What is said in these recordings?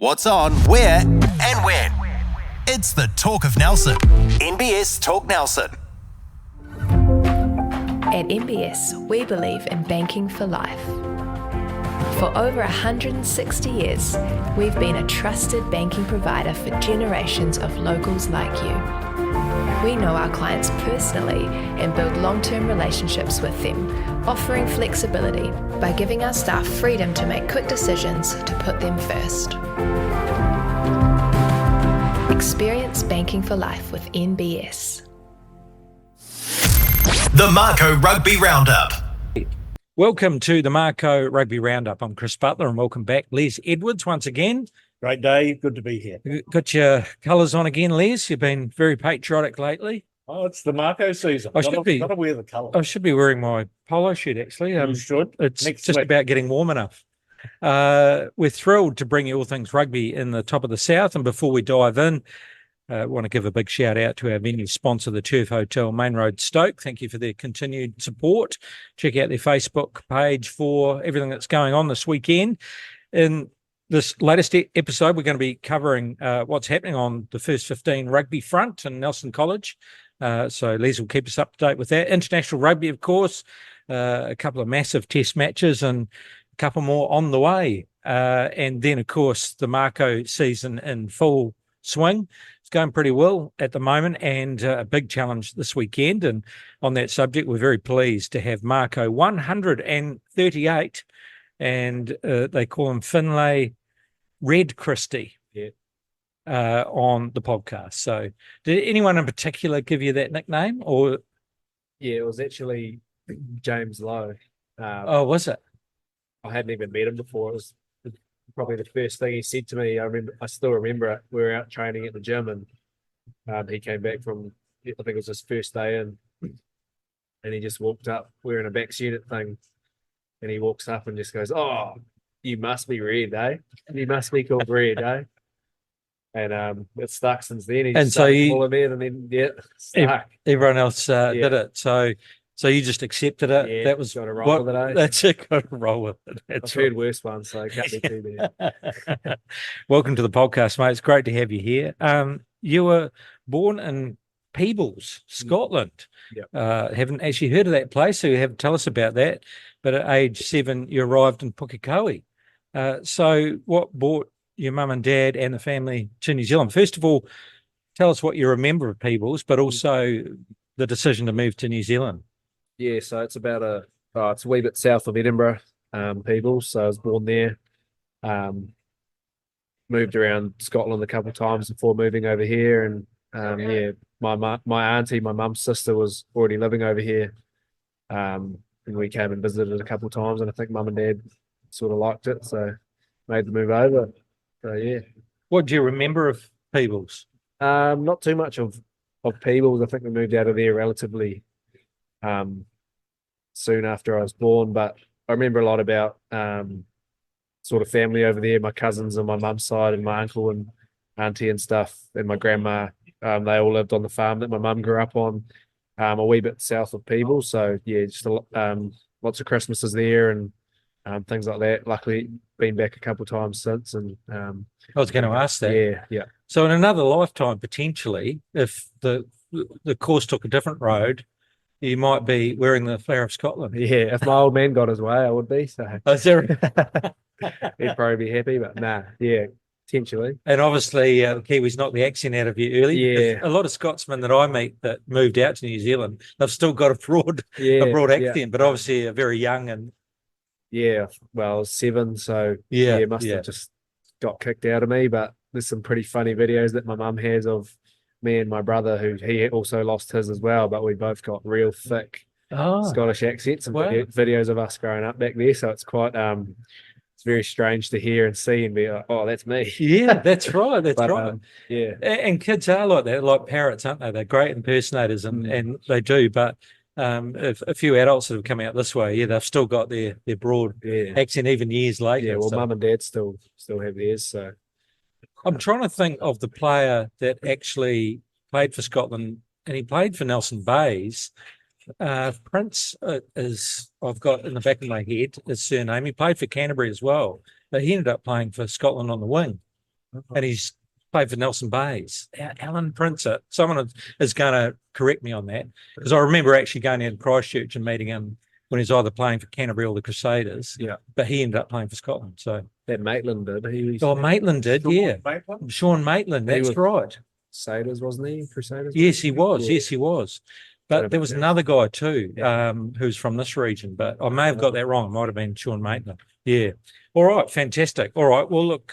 What's on, where, and when. It's the Talk of Nelson. NBS Talk Nelson. At NBS, we believe in banking for life. For over 160 years, we've been a trusted banking provider for generations of locals like you. We know our clients personally and build long-term relationships with them, offering flexibility by giving our staff freedom to make quick decisions to put them first. Experience banking for life with NBS. The Mako Rugby Roundup. Welcome to the Mako Rugby Roundup. I'm Chris Butler and welcome back Les Edwards once again. Great day. Good to be here. Got your colours on again, Les. You've been very patriotic lately. Oh, it's the Mako season. Gotta wear the colour. I should be wearing my polo shirt, actually. You should. It's Next just week. about getting warm enough. We're thrilled to bring you all things rugby in the top of the south. And before we dive in, I want to give a big shout out to our venue sponsor, the Turf Hotel, Main Road, Stoke. Thank you for their continued support. Check out their Facebook page for everything that's going on this weekend. In this latest episode, we're going to be covering what's happening on the first 15 rugby front in Nelson College. So Les will keep us up to date with that. International rugby, of course, a couple of massive test matches and a couple more on the way. And then, of course, the Mako season in full swing. It's going pretty well at the moment and a big challenge this weekend. And on that subject, we're very pleased to have Mako 138 and they call him Finlay Red Christie on the podcast. So did anyone in particular give you that nickname or? Yeah, it was actually James Lowe. Oh, was it? I hadn't even met him before. It was probably the first thing he said to me. I still remember it. We were out training at the gym and he came back from, I think it was his first day in, and he just walked up wearing a backs unit thing. And he walks up and just goes, "Oh, you must be Red, eh? You must be called Red, eh?" And it stuck since then. He just started calling me, and then stuck. Everyone else did it. So you just accepted it. Yeah, that was got to roll with it, eh? That's it. Got to roll with it. That's I've heard worse ones, so it can't be too bad. Welcome to the podcast, mate. It's great to have you here. You were born in Peebles, Scotland. Yep. Haven't actually heard of that place, so you have to tell us about that. But at age 7, you arrived in Pukekohe. So what brought your mum and dad and the family to New Zealand? First of all, tell us what you remember of Peebles, but also the decision to move to New Zealand. Yeah, so it's about it's a wee bit south of Edinburgh, Peebles. So I was born there. Moved around Scotland a couple of times before moving over here, and my auntie, my mum's sister, was already living over here, and we came and visited a couple of times, and I think mum and dad sort of liked it, so made the move over. So yeah. What do you remember of Peebles? Not too much of Peebles. I think we moved out of there relatively soon after I was born, but I remember a lot about sort of family over there, my cousins on my mum's side and my uncle and auntie and stuff, and my grandma. They all lived on the farm that my mum grew up on, a wee bit south of Peebles. So yeah, just lots of Christmases there and things like that. Luckily, been back a couple of times since. And I was going to ask that. Yeah. So in another lifetime, potentially, if the course took a different road, you might be wearing the flair of Scotland. Yeah, if my old man got his way, I would be. So he'd probably be happy, but nah, yeah, potentially. And obviously, the Kiwis knocked the accent out of you early. Yeah. A lot of Scotsmen that I meet that moved out to New Zealand, they've still got a broad accent, but obviously are very young and. Yeah, well, I was 7, so must have just got kicked out of me. But there's some pretty funny videos that my mum has of me and my brother, who he also lost his as well, but we both got real thick Scottish accents and videos of us growing up back there. So it's quite it's very strange to hear and see and be like, "Oh, that's me." Yeah, that's right. That's but, right. Yeah, and kids are like that, like parrots, aren't they? They're great impersonators, and they do. But if a few adults that have come out this way, they've still got their broad accent even years later. Yeah, well, mum and dad still have theirs. So I'm trying to think of the player that actually played for Scotland, and he played for Nelson Bays. Prince is, I've got in the back of my head, his surname. He played for Canterbury as well, but he ended up playing for Scotland on the wing. and he's played for Nelson Bays. Alan Prinsett. Someone is going to correct me on that, because I remember actually going down to Christchurch and meeting him when he was either playing for Canterbury or the Crusaders. Yeah. But he ended up playing for Scotland. So That Maitland did. Maitland did, yeah. Maitland? Sean Maitland, He that's was- right. Crusaders, wasn't he? Crusaders? Yes, he was. Yeah. Yes, he was. But there was another guy too, who's from this region, but I may have got that wrong. It might have been Sean Maitland. Yeah. All right. Fantastic. All right. Well, look,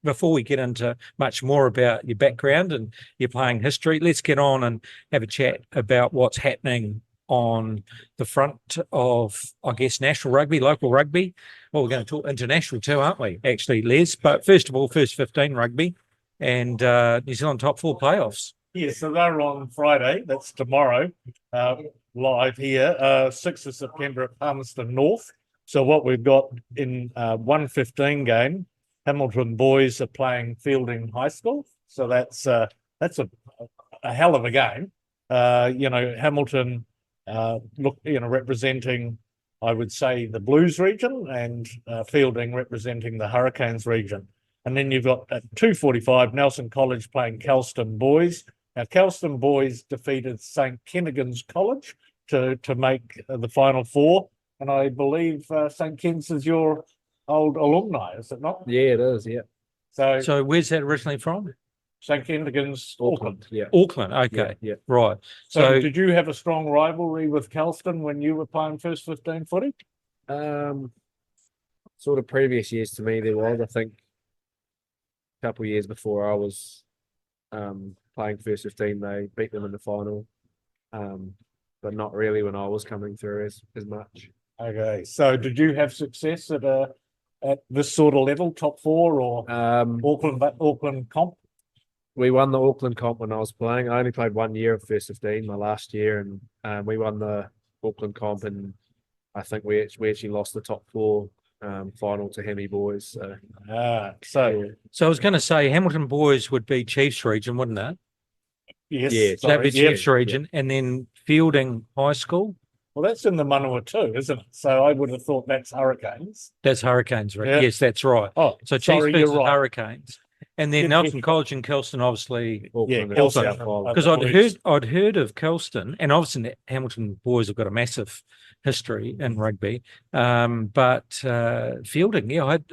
before we get into much more about your background and your playing history, let's get on and have a chat about what's happening on the front of, I guess, national rugby, local rugby. Well, we're going to talk international too, aren't we, actually, Les? But first of all, first 15 rugby and New Zealand top 4 playoffs. Yeah, so they're on Friday. That's tomorrow, live here, 6th of September at Palmerston North. So what we've got in 1:15 game, Hamilton boys are playing Fielding High School. So that's a hell of a game. Hamilton representing, I would say, the Blues region, and Fielding representing the Hurricanes region. And then you've got at 2:45 Nelson College playing Kelston boys. Now, Kelston boys defeated St. Kennigan's College to make the Final Four. And I believe St. Ken's is your old alumni, is it not? Yeah, it is. Yeah. So where's that originally from? St. Kennigan's, Auckland. Yeah. Auckland. Okay. Yeah. Right. So did you have a strong rivalry with Kelston when you were playing first 15 footy? Sort of previous years to me, there was, I think, a couple of years before I was playing first 15, they beat them in the final. But not really when I was coming through as much. Okay. So did you have success at this sort of level, top 4 or Auckland comp? We won the Auckland comp when I was playing. I only played 1 year of first 15, my last year, and we won the Auckland comp, and I think we actually lost the top 4 final to Hemi boys. So I was going to say Hamilton boys would be Chiefs region, wouldn't it? yes, Yeah, So that'd be yeah. Chiefs region, and then Fielding High School. Well, that's in the Manawatu, isn't it? So I would have thought that's Hurricanes. That's Hurricanes, right? Yeah. Yes, that's right. Oh, So Chiefs sorry, versus you're right. Hurricanes, and then Yeah, Nelson Chiefs. College and Kelston, obviously. Auckland Yeah, and Kelston. South Island. Because I'd heard of Kelston, and obviously the Hamilton boys have got a massive history in rugby. But Fielding, yeah, I'd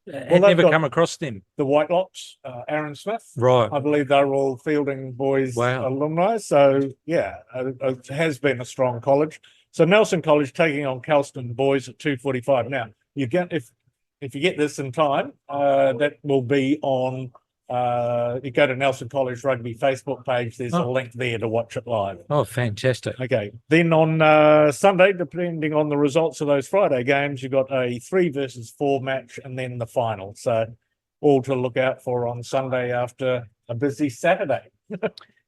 they've never got- come across them. The Whitelocks, Aaron Smith. Right. I believe they're all Fielding boys Wow. alumni. So yeah, it has been a strong college. So Nelson College taking on Kelston boys at 2:45. Now you get if you get this in time, that will be on. You go to Nelson College Rugby Facebook page. There's a link there to watch it live. Oh, fantastic. Okay. Then on Sunday, depending on the results of those Friday games, you've got a 3 versus 4 match and then the final. So all to look out for on Sunday after a busy Saturday.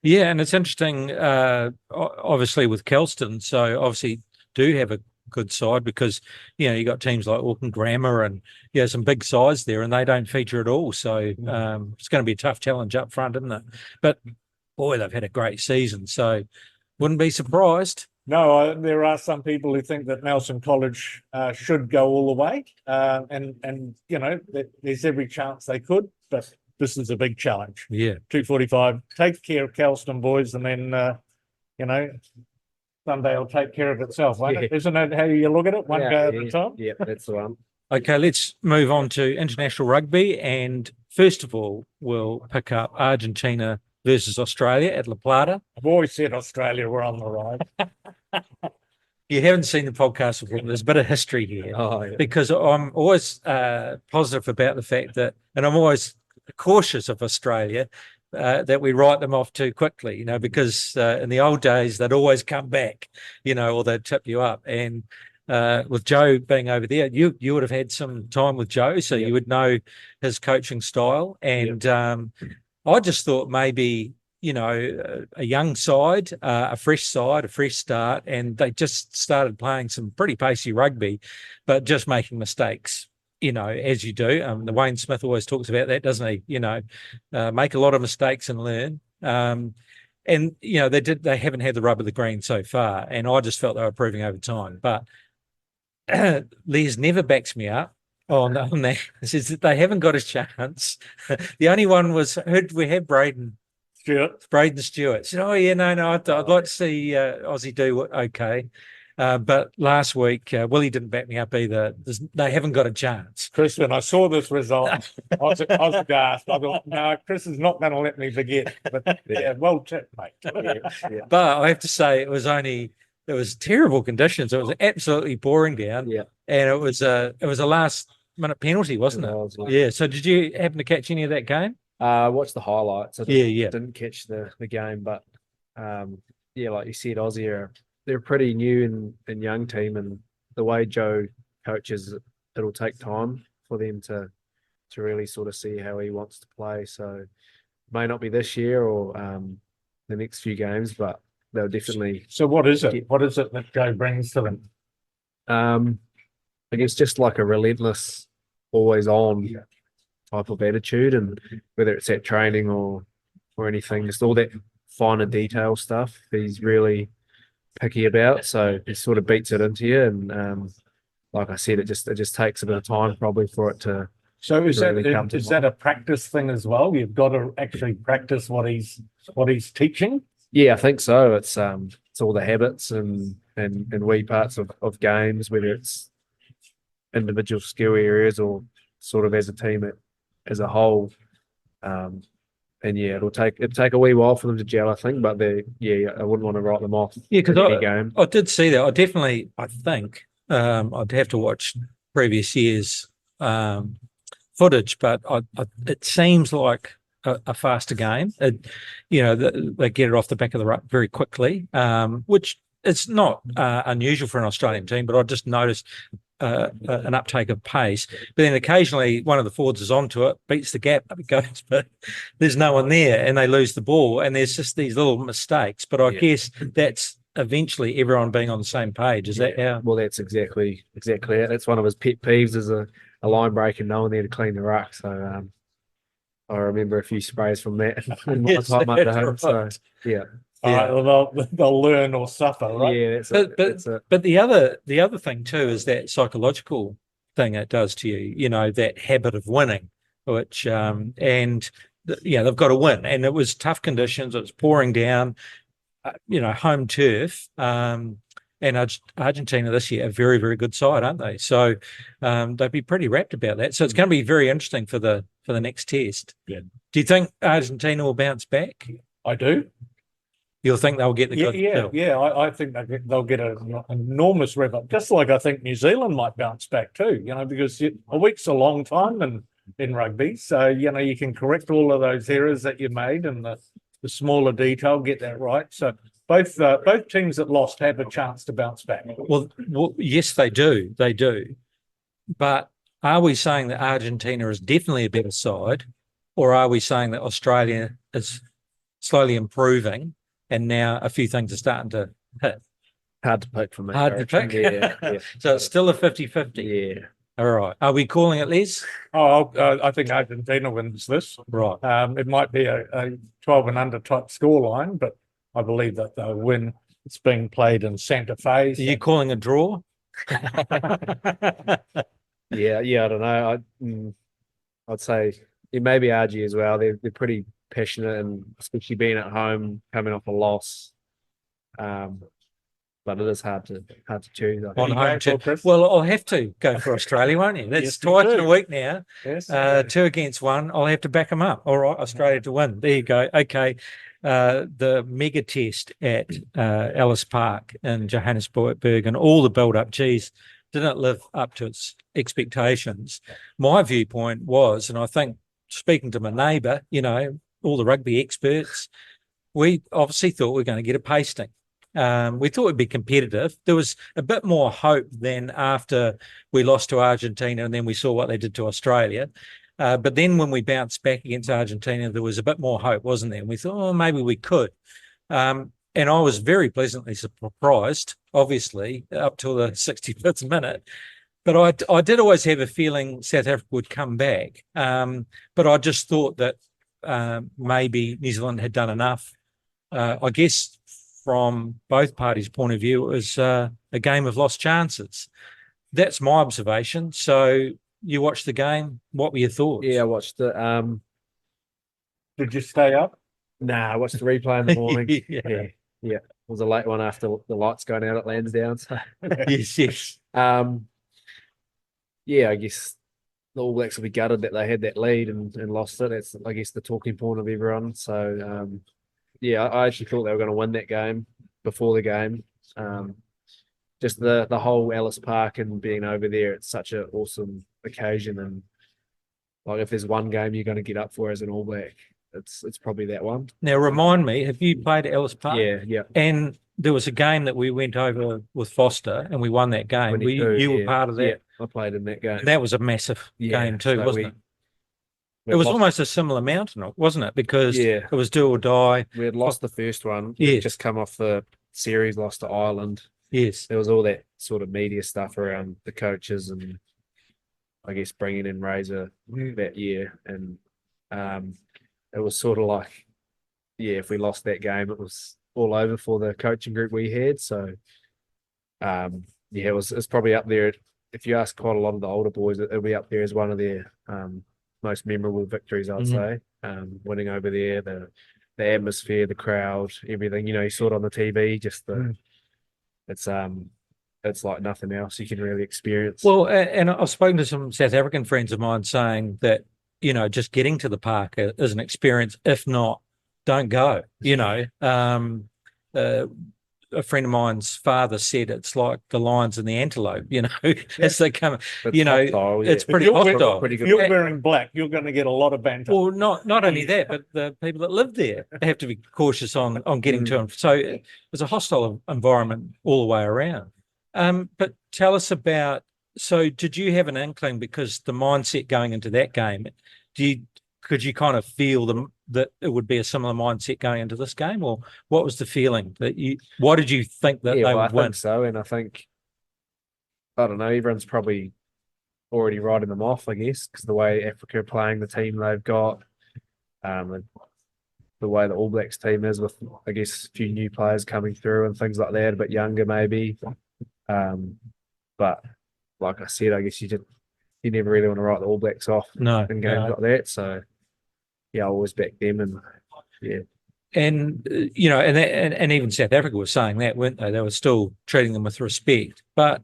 Yeah, and it's interesting, obviously with Kelston, so obviously do have a good side because, you got teams like Auckland Grammar and, some big sides there and they don't feature at all. So it's going to be a tough challenge up front, isn't it? But boy, they've had a great season. So wouldn't be surprised. No, there are some people who think that Nelson College should go all the way. And there's every chance they could, but this is a big challenge. Yeah. 2:45. Take care of Kelston boys, and then Sunday will take care of itself, won't it? Isn't that how you look at it? One go at a time. Yeah, that's the one. Okay, let's move on to international rugby. And first of all, we'll pick up Argentina versus Australia at La Plata. I've always said Australia were on the ride. You haven't seen the podcast before. There's a bit of history here. Oh, yeah. Because I'm always positive about the fact that, and I'm always cautious of Australia, that we write them off too quickly, because in the old days, they'd always come back, or they'd tip you up. And with Joe being over there, you would have had some time with Joe, so you would know his coaching style. And I just thought maybe, a young side, a fresh start, and they just started playing some pretty pacey rugby, but just making mistakes, as you do. The Wayne Smith always talks about that, doesn't he? Make a lot of mistakes and learn. And, they haven't had the rub of the green so far, and I just felt they were improving over time. But Les never backs me up. Oh no, on that. It says that they haven't got a chance. The only one was heard we had Braden Stewart. Said, oh yeah, no, I'd like to see Aussie do okay. But last week, Willie didn't back me up either. They haven't got a chance. Chris, when I saw this result, I was aghast. I thought, no, Chris is not going to let me forget. But yeah, well tipped, mate. Yeah. But I have to say, it was terrible conditions. It was absolutely pouring down. Yeah. And it was a last minute penalty, wasn't it? Yeah. So did you happen to catch any of that game? Watched the highlights. I Yeah. didn't catch the game, but yeah, like you said, Aussie they're a pretty new and young team, and the way Joe coaches, it'll take time for them to really sort of see how he wants to play. So it may not be this year or the next few games, but they'll definitely. So what is it? What is it that Joe brings to them? I guess just like a relentless, always on type of attitude, and whether it's at training or anything, just all that finer detail stuff. He's really picky about, so he sort of beats it into you, and like I said, it just takes a bit of time probably for it to. So is that a practice thing as well? You've got to actually practice what he's teaching. Yeah, I think so. It's all the habits and wee parts of games, whether it's individual skill areas or sort of as a team as a whole. And yeah, it'll take a wee while for them to gel, I think. But I wouldn't want to write them off. Yeah, because game. I did see that. I think I'd have to watch previous years' footage, but it seems like a faster game. They get it off the back of the ruck very quickly, which it's not unusual for an Australian team. But I just noticed an uptake of pace, but then occasionally one of the forwards is onto it, beats the gap, up it goes, but there's no one there and they lose the ball, and there's just these little mistakes. But I guess that's eventually everyone being on the same page. Is that how? Well, that's exactly it. That's one of his pet peeves, is a line break and no one there to clean the ruck. So I remember a few sprays from that in my time under him. Right. So yeah. They'll learn or suffer, right? Yeah, that's it. But the other thing too is that psychological thing it does to you. That habit of winning, which they've got to win, and it was tough conditions. It was pouring down, home turf. And Argentina this year, a very, very good side, aren't they? So they'd be pretty rapt about that. So it's going to be very interesting for the next test. Yeah. Do you think Argentina will bounce back? I do. You'll think they'll get the good? Yeah. I think they'll get an enormous rev up. Just like I think New Zealand might bounce back too. Because a week's a long time in rugby, so you can correct all of those errors that you made and the smaller detail, get that right. So both teams that lost have a chance to bounce back. Well, yes, they do. They do. But are we saying that Argentina is definitely a better side, or are we saying that Australia is slowly improving and now a few things are starting to hit? Hard to pick from that. Hard to pick? Yeah. So it's still a 50-50? Yeah. All right. Are we calling it, Les? I think Argentina wins this. Right. It might be a 12 and under type scoreline, but I believe that they'll win. It's being played in Santa Fe. Are you calling a draw? Yeah, I don't know. I'd say it may be RG as well. They're pretty passionate, and especially being at home, coming off a loss. But it is hard to choose. On home too. Well, I'll have to go for Australia, won't you? That's yes, twice in a week now. Yes. 2 against 1. I'll have to back them up. All right, Australia to win. There you go. Okay. The mega test at Ellis Park in Johannesburg and all the build-up, didn't live up to its expectations. My viewpoint was, and I think speaking to my neighbour, all the rugby experts, we obviously thought we were going to get a pasting. We thought it'd be competitive. There was a bit more hope than after we lost to Argentina and then we saw what they did to Australia. But then when we bounced back against Argentina, there was a bit more hope, wasn't there? And we thought, maybe we could. And I was very pleasantly surprised, obviously, up till the 65th minute. But I did always have a feeling South Africa would come back. But I just thought that maybe New Zealand had done enough. I guess from both parties' point of view, it was a game of lost chances. That's my observation. So you watched the game. What were your thoughts? Yeah, I watched it. Did you stay up? Nah, I watched the replay in the morning. Yeah. Yeah. It was a late one after the lights going out at Lansdowne. So, Yes. yeah, I guess the All Blacks will be gutted that they had that lead and lost it. That's, I guess, the talking point of everyone. So, yeah, I actually thought they were going to win that game before the game. Just the whole Ellis Park and being over there, it's such an awesome occasion. And like, if there's one game you're going to get up for as an All Black, it's probably that one. Now, remind me, have you played at Ellis Park? Yeah. And there was a game that we went over with Foster and we won that game. You were part of that. Yeah, I played in that game. That was a massive game too, so wasn't it? we It was lost- almost a similar mountain, wasn't it? Because Yeah. it was do or die. We had lost the first one. Yes. We'd just come off the series, lost to Ireland. Yes. There was all that sort of media stuff around the coaches and I guess bringing in Razor that year. And it was sort of like, yeah, if we lost that game, it was all over for the coaching group we had. So, yeah, it's probably up there. If you ask quite a lot of the older boys, it'll be up there as one of their most memorable victories, I'd say. Winning over there, the atmosphere, the crowd, everything. You know, you saw it on the TV. Just it's like nothing else you can really experience. Well, and I've spoken to some South African friends of mine saying that, you know, just getting to the park is an experience. If not, don't go. You know, a friend of mine's father said it's like the lions and the antelope, you know, as they come, It's you know, hostile, yeah. it's pretty If you're hostile. pretty If good. you're wearing black, you're going to get a lot of banter. Well, not only that, but the people that live there have to be cautious on getting to them. So it was a hostile environment all the way around. But tell us about, so did you have an inkling, because the mindset going into that game, could you kind of feel that it would be a similar mindset going into this game, or what was the feeling what did you think that they would I win? think so. And I think, I don't know, everyone's probably already writing them off, I guess, because the way Africa are playing, the team they've got, the way the All Blacks team is with, I guess, a few new players coming through and things like that, a bit younger maybe. But like I said, I guess you never really want to write the All Blacks off in games like that. So yeah, I always back them, and yeah. And you know, and even South Africa was saying that, weren't they? They were still treating them with respect. But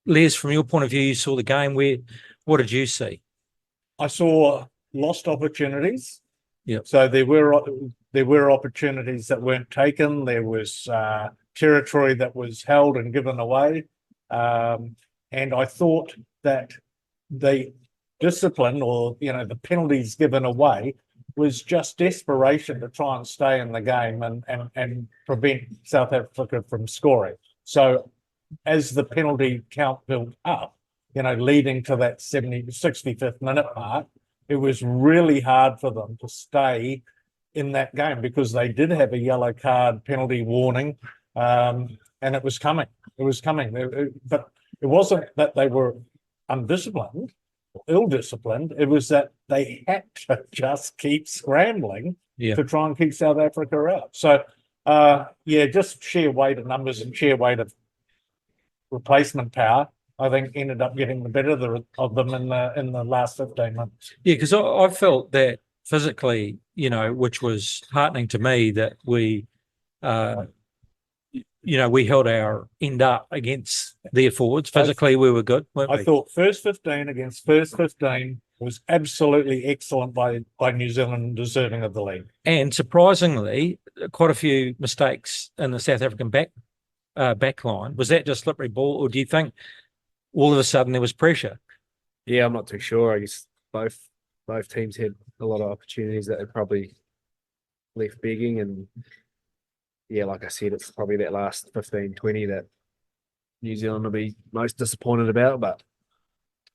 Les, from your point of view, you saw the game. What did you see? I saw lost opportunities. Yeah. So there were opportunities that weren't taken. There was territory that was held and given away. And I thought that the discipline, or, you know, the penalties given away, was just desperation to try and stay in the game and prevent South Africa from scoring. So as the penalty count built up, you know, leading to that 65th minute mark, it was really hard for them to stay in that game, because they did have a yellow card penalty warning, and it was coming. But it wasn't that they were undisciplined, ill-disciplined. It was that they had to just keep scrambling to try and keep South Africa out. So, just sheer weight of numbers and sheer weight of replacement power, I think, ended up getting the better of them in the last 15 months. Yeah, because I felt that physically, you know, which was heartening to me, that we held our end up against their forwards. Physically, we were good, weren't we? I thought first 15 against first 15 was absolutely excellent by New Zealand, deserving of the lead. And surprisingly, quite a few mistakes in the South African back line. Was that just slippery ball, or do you think all of a sudden there was pressure? Yeah, I'm not too sure. I guess both teams had a lot of opportunities that they probably left begging, and yeah, like I said, it's probably that last 15, 20 that New Zealand will be most disappointed about, but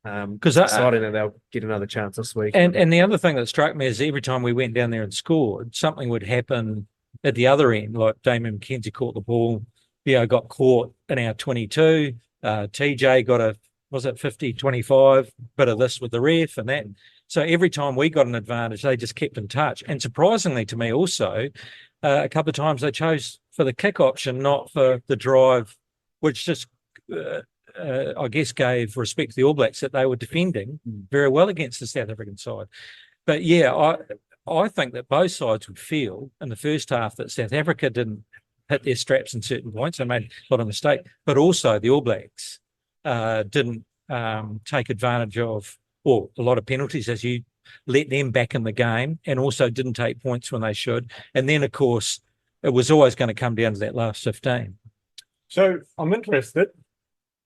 because exciting that they'll get another chance this week. And the other thing that struck me is every time we went down there and scored, something would happen at the other end. Like Damien McKenzie caught the ball, got caught in our 22. TJ got a 50-25, bit of this with the ref and that. So every time we got an advantage, they just kept in touch. And surprisingly to me also, a couple of times they chose for the kick option, not for the drive, which just I guess, gave respect to the All Blacks that they were defending very well against the South African side. But yeah, I think that both sides would feel in the first half that South Africa didn't hit their straps in certain points. They made a lot of mistakes, but also the All Blacks didn't take advantage of, or a lot of penalties, as you let them back in the game, and also didn't take points when they should. And then, of course, it was always going to come down to that last 15. So I'm interested.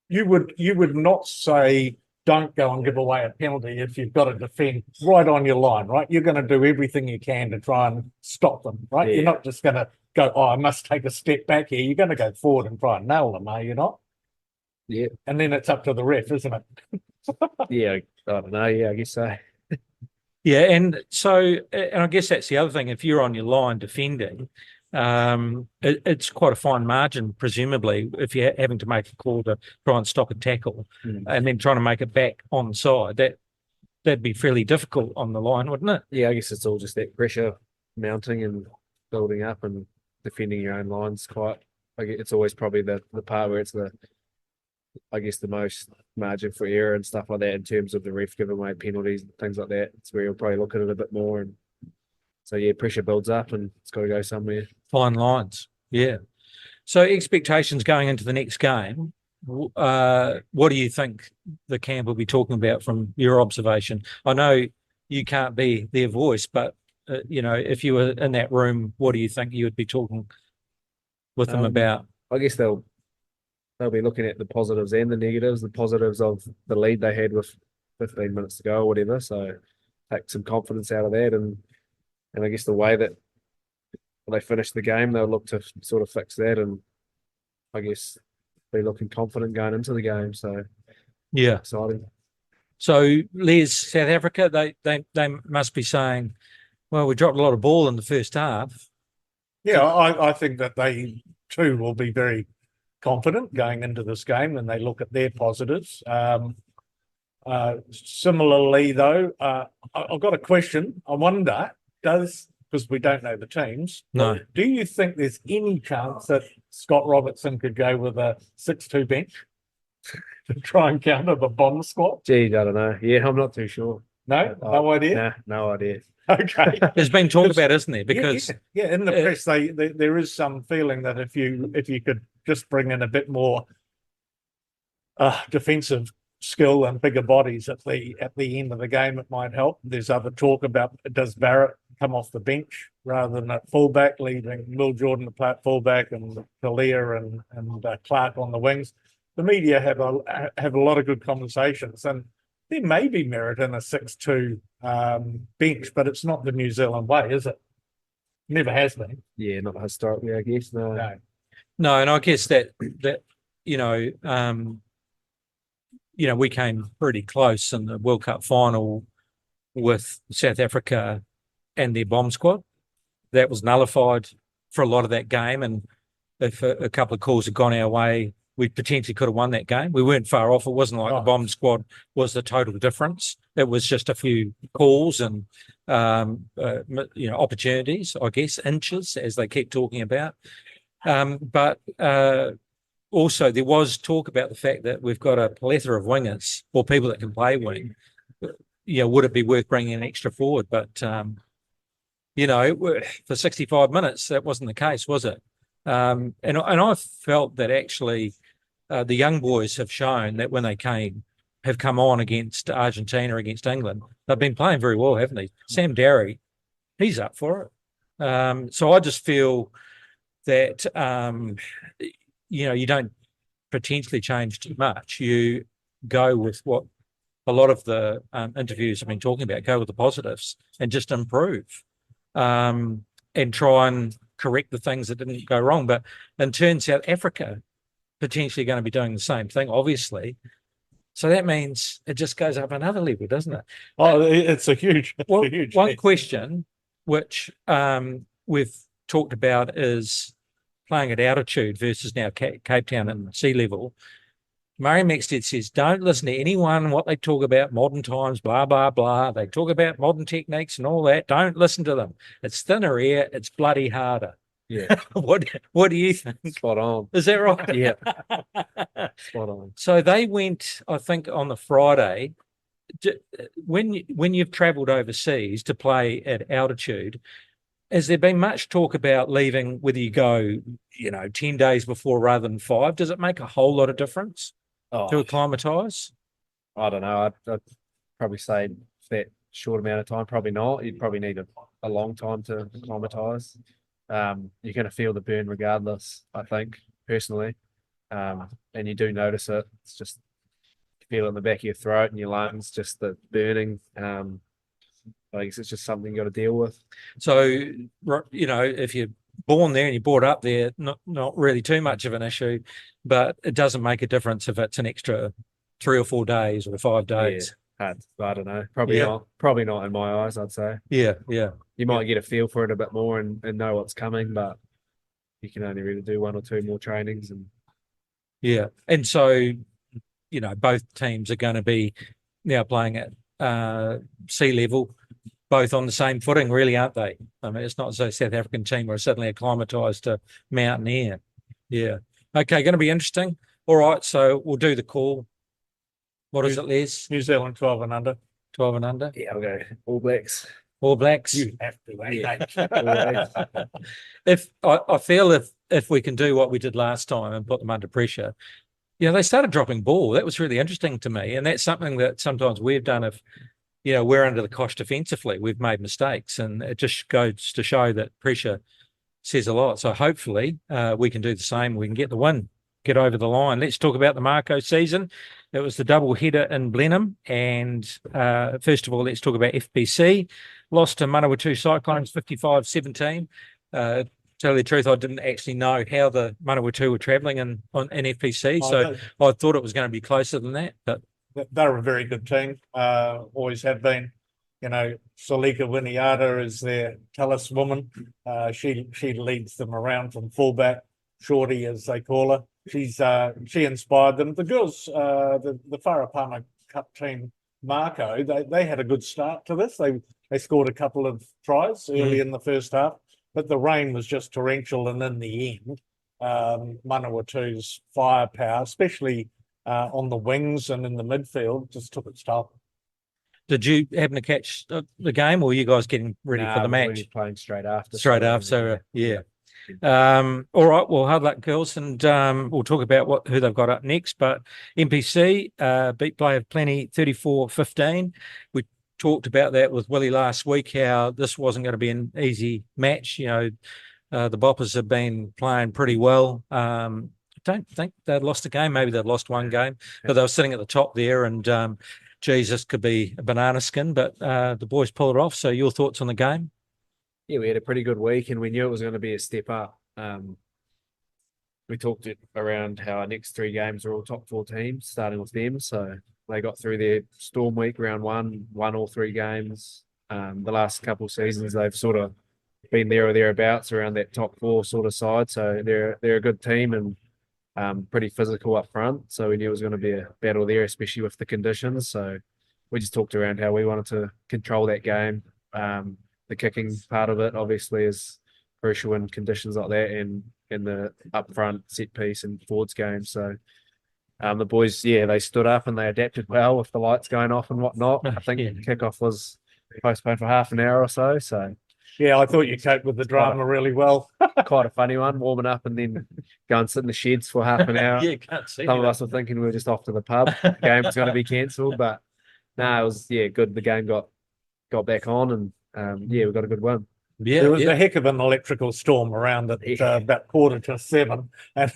You would not say don't go and give away a penalty if you've got to defend right on your line, right? You're going to do everything you can to try and stop them, right? Yeah. You're not just going to go, oh, I must take a step back here. You're going to go forward and try and nail them, are you not? Yeah. And then it's up to the ref, isn't it? Yeah, I don't know. Yeah, I guess so. Yeah, and I guess that's the other thing. If you're on your line defending, it's quite a fine margin, presumably, if you're having to make a call to try and stop a tackle and then trying to make it back onside. That'd be fairly difficult on the line, wouldn't it? Yeah, I guess it's all just that pressure mounting and building up and defending your own lines. It's always probably the part where it's the most margin for error and stuff like that in terms of the ref giving away penalties and things like that. It's where you'll probably look at it a bit more. And so, yeah, pressure builds up and it's got to go somewhere. Fine lines, yeah. So expectations going into the next game, what do you think the camp will be talking about from your observation? I know you can't be their voice, but, if you were in that room, what do you think you would be talking with them about? I guess they'll be looking at the positives and the negatives. The positives of the lead they had with 15 minutes to go or whatever. So take some confidence out of that, and I guess the way that they finish the game, they'll look to sort of fix that, and I guess be looking confident going into the game. So yeah, exciting. So Les, South Africa, they must be saying, well, we dropped a lot of ball in the first half. Yeah, I think that they too will be very confident going into this game when they look at their positives. Similarly, though, I've got a question. I wonder, because we don't know the teams, No. do you think there's any chance that Scott Robertson could go with a 6-2 bench to try and counter the bomb squad? Gee, I don't know. Yeah, I'm not too sure. No? No idea? Nah, no idea. Okay. There's been talk about, isn't there? Because yeah, in the press, there is some feeling that if you could just bring in a bit more defensive skill and bigger bodies at the end of the game, it might help. There's other talk about, does Barrett come off the bench rather than at fullback, leaving Will Jordan to play at fullback and Talia and Clark on the wings. The media have a lot of good conversations, and there may be merit in a 6-2 bench, but it's not the New Zealand way, is it? Never has been. Yeah, not historically, I guess. No. No, and I guess that we came pretty close in the World Cup final with South Africa and their bomb squad. That was nullified for a lot of that game, and if a couple of calls had gone our way, we potentially could have won that game. We weren't far off. It wasn't like the bomb squad was the total difference. It was just a few calls and opportunities, I guess, inches, as they keep talking about. But also there was talk about the fact that we've got a plethora of wingers or people that can play wing. Would it be worth bringing an extra forward? But for 65 minutes, that wasn't the case, was it? And I felt that actually the young boys have shown that when they have come on against Argentina, against England, they've been playing very well, haven't they? Sam Darry, he's up for it. So I just feel that, you don't potentially change too much. You go with what a lot of the interviews have been talking about, go with the positives and just improve and try and correct the things that didn't go wrong. But in turn, South Africa potentially going to be doing the same thing, obviously. So that means it just goes up another level, doesn't it? Oh, it's a huge. One question which we've talked about is playing at altitude versus now Cape Town and sea level. Murray Maxted says, don't listen to anyone, what they talk about, modern times, blah, blah, blah. They talk about modern techniques and all that. Don't listen to them. It's thinner air. It's bloody harder. Yeah, What do you think? spot on. Is that right? Yeah, spot on. So they went, I think, on the Friday. When you've travelled overseas to play at altitude, has there been much talk about leaving, whether you go, 10 days before rather than 5? Does it make a whole lot of difference to Oh, acclimatise? I don't know. I'd probably say for that short amount of time, probably not. You'd probably need a long time to acclimatise. You're going to feel the burn regardless, I think, personally. And you do notice it. It's just you feel it in the back of your throat and your lungs, just the burning. I guess it's just something you got to deal with. So, if you're born there and you're brought up there, not really too much of an issue, but it doesn't make a difference if it's an extra 3 or 4 days or 5 days. Yeah, I don't know. Probably Yeah. not. Probably not in my eyes, I'd say. Yeah. You might get a feel for it a bit more and know what's coming, but you can only really do 1 or 2 more trainings. And Yeah. And so, both teams are going to be now playing at sea level, both on the same footing, really, aren't they? I mean, it's not as though South African team are suddenly acclimatised to mountain air. Yeah. Okay, going to be interesting. All right, so we'll do the call. What is it, Les? New Zealand 12 and under. 12 and under? yeah, I'll go All Blacks. All Blacks? You have to, Yeah. mate. If I feel if we can do what we did last time and put them under pressure, they started dropping ball. That was really interesting to me. And that's something that sometimes we've done if, we're under the cosh defensively. We've made mistakes, and it just goes to show that pressure says a lot. So hopefully we can do the same. We can get the win, get over the line. Let's talk about the Mako season. It was the double header in Blenheim. And first of all, let's talk about FPC. Lost to Manawatu Cyclones 55-17. Tell you the truth, I didn't actually know how the Manawatu were travelling in FPC. So I thought it was going to be closer than that. But they're a very good team. Always have been. Salika Winiata is their Tallis woman. She leads them around from fullback, Shorty as they call her. She inspired them. The girls, the Wharapana Cup team, Mako, they had a good start to this. They scored a couple of tries early in the first half, but the rain was just torrential, and in the end, Manawatu's firepower, especially on the wings and in the midfield, just took its toll. did you happen to catch the game, or were you guys getting ready for the match? We were playing straight after. Straight after, yeah. All right, well, hard luck, girls, and we'll talk about who they've got up next. But NPC beat Play of Plenty 34-15. We talked about that with Willie last week, how this wasn't going to be an easy match. The Boppers have been playing pretty well. Don't think they'd lost a game. Maybe they'd lost one game, but they were sitting at the top there, and Jesus could be a banana skin, but the boys pulled it off. So your thoughts on the game? Yeah, we had a pretty good week, and we knew it was going to be a step up. We talked around how our next 3 games are all top 4 teams, starting with them. So they got through their storm week, round 1, won all 3 games. The last couple of seasons, they've sort of been there or thereabouts around that top 4 sort of side. So they're a good team and pretty physical up front. So we knew it was going to be a battle there, especially with the conditions. So we just talked around how we wanted to control that game. The kicking part of it obviously is crucial in conditions like that, and in the upfront set piece and forwards game. So the boys, they stood up and they adapted well with the lights going off and whatnot. I think kickoff was postponed for half an hour or so. So yeah, I thought you coped with the drama really well. Quite a funny one, warming up and then go and sit in the sheds for half an hour. Yeah, can't see. Some of us were thinking we were just off to the pub. The game was going to be cancelled, but no, it was good. The game got back on, and we got a good win. Yeah, there was a heck of an electrical storm around at about 6:45, and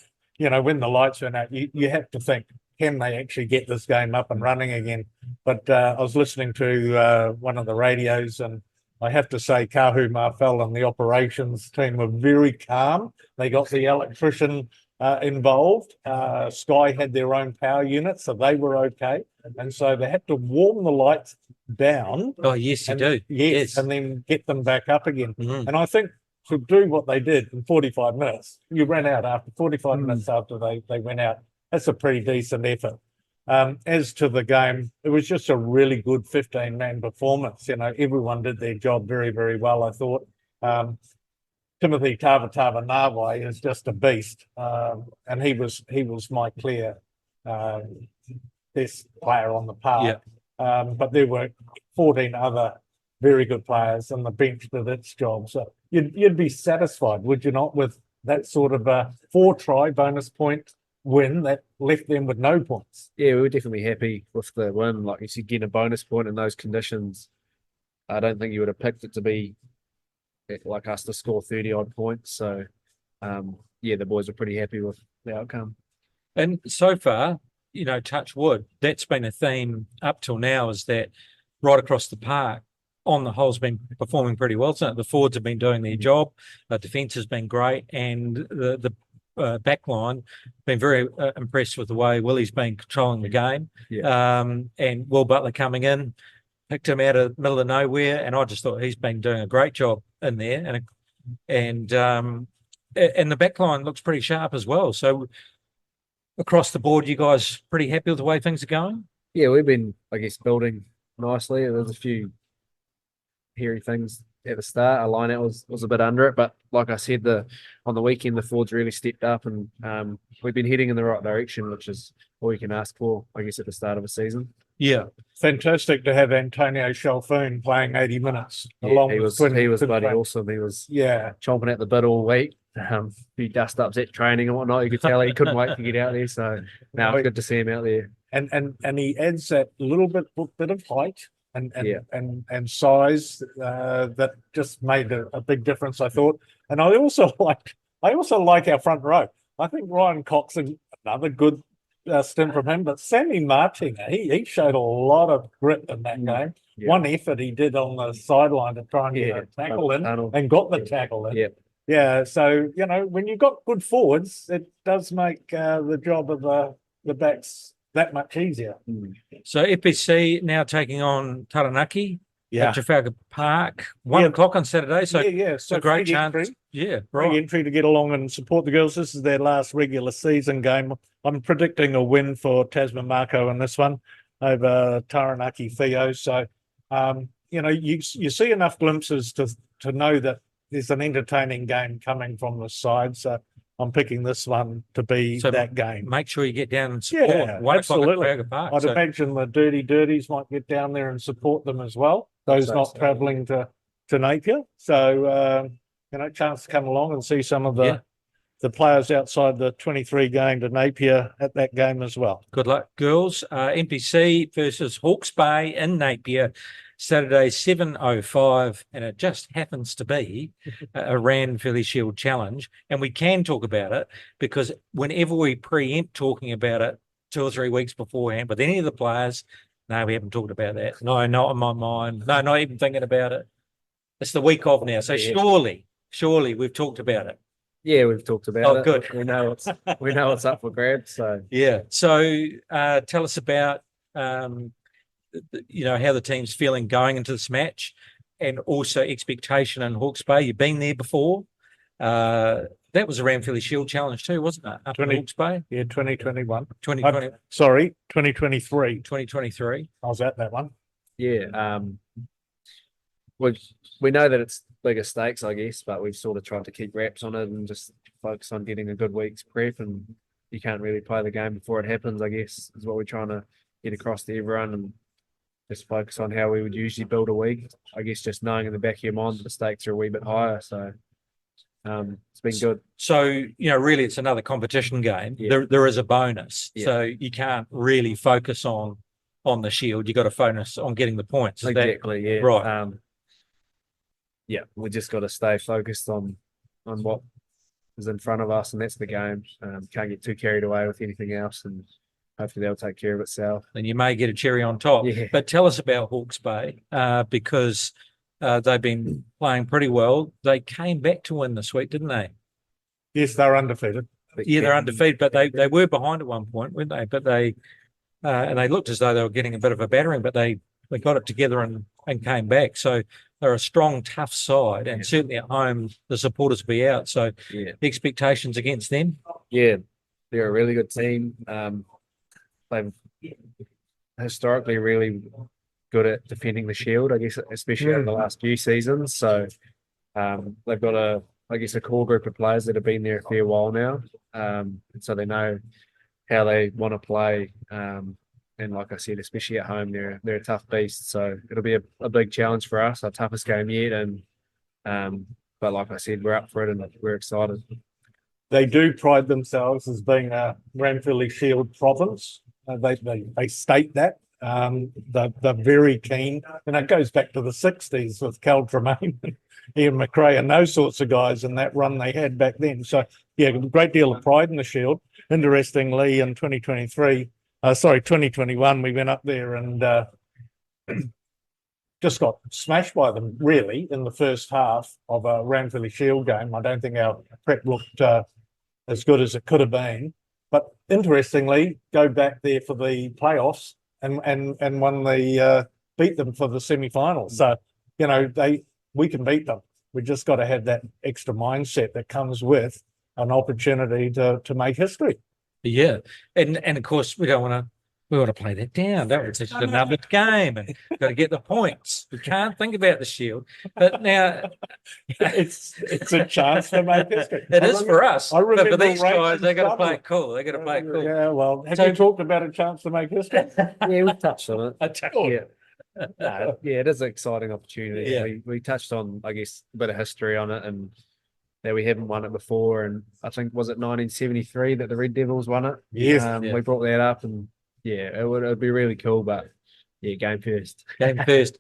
when the lights went out, you have to think, can they actually get this game up and running again? But I was listening to one of the radios, and I have to say, Kahu Marfell and the operations team were very calm. They got the electrician involved. Sky had their own power unit, so they were okay. And so they had to warm the lights down. Oh, yes, you do. Yes, and then get them back up again. Mm-hmm. And I think to do what they did in 45 minutes, you ran out after 45 minutes after they went out. That's a pretty decent effort. As to the game, it was just a really good 15-man performance. Everyone did their job very, very well, I thought. Timothy Tavatava Nawai is just a beast, and he was my clear best player on the park. But there were 14 other very good players, and the bench did its job. So you'd be satisfied, would you not, with that sort of a 4-try bonus point win that left them with no points? Yeah, we were definitely happy with the win. Like you said, getting a bonus point in those conditions, I don't think you would have picked it to be like us to score 30 odd points. So, yeah, the boys were pretty happy with the outcome. And so far, you know, touch wood, that's been a theme up till now, is that right across the park, on the whole's been performing pretty well. So the forwards have been doing their job, the defence has been great, and the back line been very impressed with the way Willie's been controlling the game. And Will Butler coming in, picked him out of the middle of nowhere, and I just thought he's been doing a great job in there. And the back line looks pretty sharp as well. So across the board, you guys pretty happy with the way things are going? Yeah, we've been, I guess, building nicely. There's a few hairy things at the start. Our line out was a bit under it, but like I said, on the weekend the forwards really stepped up, and we've been heading in the right direction, which is all you can ask for, I guess, at the start of a season. Yeah, fantastic to have Antonio Chalfoun playing 80 minutes. Yeah, he was bloody awesome. He was chomping at the bit all week. Few dust ups at training and whatnot. You could tell he couldn't wait to get out there. So now it's good to see him out there. And he adds that little bit of height and size that just made a big difference, I thought. And I also like our front row. I think Ryan Cox, another good stint from him, but Sammy Martin, he showed a lot of grit in that game. One effort he did on the sideline to try and get a tackle in, and got the tackle in. Yeah, so, you know, when you've got good forwards, it does make the job of the backs that much easier. So FPC now taking on Taranaki at Trafalgar Park, 1 o'clock on Saturday. So it's a great chance. Free entry to get along and support the girls. This is their last regular season game. I'm predicting a win for Tasman Mako in this one over Taranaki Who. So, you know, you see enough glimpses to know that there's an entertaining game coming from the side. So I'm picking this one to be that game. Make sure you get down and support. Yeah, absolutely. I'd imagine the Dirties might get down there and support them as well. Those not travelling to Napier. So, you know, chance to come along and see some of the players outside the 23 going to Napier at that game as well. Good luck, girls. NPC versus Hawke's Bay in Napier, Saturday 7:05, and it just happens to be a Ranfurly Shield challenge, and we can talk about it because whenever we preempt talking about it 2 or 3 weeks beforehand with any of the players, no, we haven't talked about that. No, not in my mind. No, not even thinking about it. It's the week of now, so surely we've talked about it. Yeah, we've talked about it. Oh, good. We know it's up for grabs. So yeah. So tell us about you know, how the team's feeling going into this match, and also expectation in Hawke's Bay. You've been there before. That was a Ranfurly Shield challenge too, wasn't it? Up in Hawke's Bay? Yeah, 2021. 2020. Sorry, 2023. 2023. I was at that one. Yeah. We know that it's bigger stakes, I guess, but we've sort of tried to keep wraps on it and just focus on getting a good week's prep, and you can't really play the game before it happens, I guess, is what we're trying to get across to everyone, and just focus on how we would usually build a week. I guess just knowing in the back of your mind that the stakes are a wee bit higher. So it's been good. So, you know, really it's another competition game. Yeah. There is a bonus. Yeah. So you can't really focus on the Shield. You got to focus on getting the points. Exactly, yeah. Right. Yeah, we just got to stay focused on what is in front of us, and that's the game. Can't get too carried away with anything else, and hopefully they'll take care of itself. And you may get a cherry on top. Yeah. But tell us about Hawke's Bay, because they've been playing pretty well. They came back to win this week, didn't they? Yes, they're undefeated. Yeah, they're undefeated, but they were behind at one point, weren't they? But and they looked as though they were getting a bit of a battering, but they got it together and came back. So they're a strong, tough side, and certainly at home the supporters will be out. So expectations against them? Yeah, they're a really good team. They've historically really good at defending the Shield, I guess, especially over the last few seasons. So they've got a I guess, a core group of players that have been there a fair while now. And so they know how they want to play. And like I said, especially at home, they're a tough beast. So it'll be a big challenge for us, our toughest game yet. And but like I said, we're up for it and we're excited. They do pride themselves as being a Ranfurly Shield province. They state that. They're very keen, and it goes back to the 60s with Cal Tremaine and Ian McRae and those sorts of guys and that run they had back then. So yeah, a great deal of pride in the Shield. Interestingly, in 2021, we went up there and just got smashed by them really in the first half of a Ranfurly Shield game. I don't think our prep looked as good as it could have been. But interestingly, go back there for the playoffs and won beat them for the semi-finals. So, we can beat them. We just got to have that extra mindset that comes with an opportunity to make history. Yeah, and of course we want to play that down, don't we? It's just another game, and got to get the points. We can't think about the Shield, but now it's a chance to make history. It is for us, but for these guys, they got to play it trouble. cool. They got to play it cool. Yeah, well, have you talked about a chance to make history? Yeah, we touched on it. Yeah. Yeah, it is an exciting opportunity. Yeah. We touched on, I guess, a bit of history on it and that we haven't won it before. And I think, was it 1973 that the Red Devils won it? Yes. We brought that up and yeah, it'd be really cool, but yeah, game first. Game first.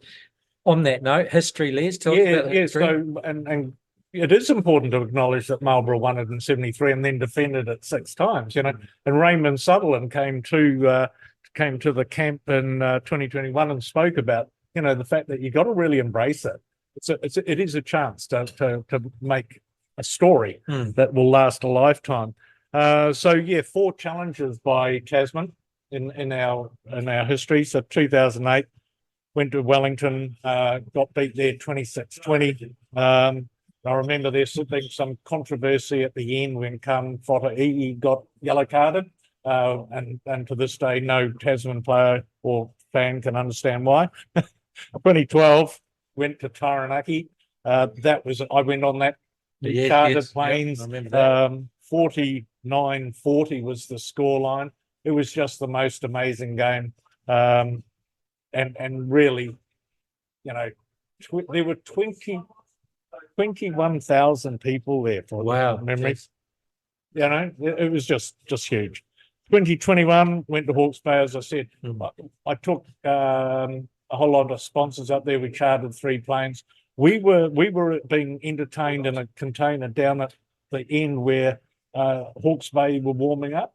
On that note, history, Les, tell us about history. So, and it is important to acknowledge that Marlborough won it in 73 and then defended it 6 times, and Raymond Sutherland came to the camp in 2021 and spoke about, the fact that you got to really embrace it. It is a chance to make a story that will last a lifetime. 4 challenges by Tasman in our history. So 2008 went to Wellington, got beat there 26-20. I remember there being some controversy at the end when Kam Whataii got yellow carded, and to this day no Tasman player or fan can understand why. 2012 went to Taranaki. I went on that chartered planes. 49-40 was the scoreline. It was just the most amazing game, and really, there were 21,000 people there for memories. It was just huge. 2021 went to Hawke's Bay, as I said. I took a whole lot of sponsors up there. We chartered 3 planes. We were being entertained in a container down at the end where Hawke's Bay were warming up.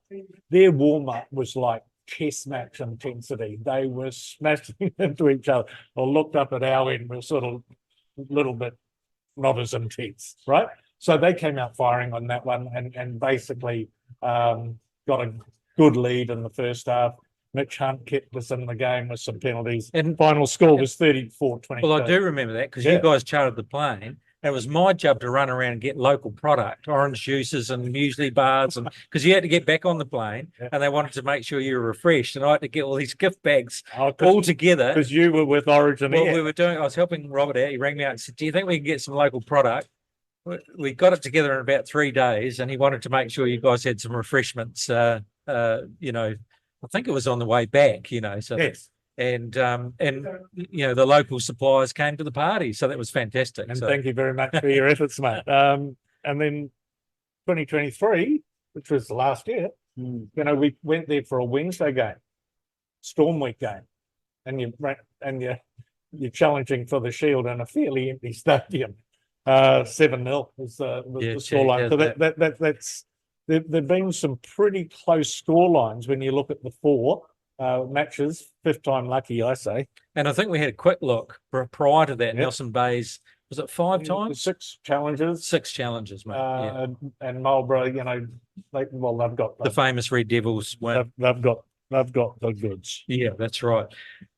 Their warm-up was like chess match intensity. They were smashing into each other. I looked up at our end, we were sort of a little bit not as intense, right? So they came out firing on that one and basically got a good lead in the first half. Mitch Hunt kept us in the game with some penalties. And final score was 34-22. Well, I do remember that because you guys chartered the plane. It was my job to run around and get local product, orange juices and muesli bars, and because you had to get back on the plane, and they wanted to make sure you were refreshed, and I had to get all these gift bags all together. Because you were with Origin Air. I was helping Robert out. He rang me out and said, "Do you think we can get some local product?" We got it together in about 3 days, and he wanted to make sure you guys had some refreshments. I think it was on the way back. So. Yes. And the local suppliers came to the party, so that was fantastic. And thank you very much for your efforts, mate. And then 2023, which was last year, we went there for a Wednesday game, Storm Week game, and you're challenging for the Shield in a fairly empty stadium. 7-0 was the scoreline. So that's there've been some pretty close scorelines when you look at the 4 matches. 5th time lucky, I say. And I think we had a quick look prior to that. Nelson Bay's, was it 5 times? 6 challenges. 6 challenges, mate. And Marlborough, they've got the famous Red Devils win. They've got the goods. Yeah, that's right.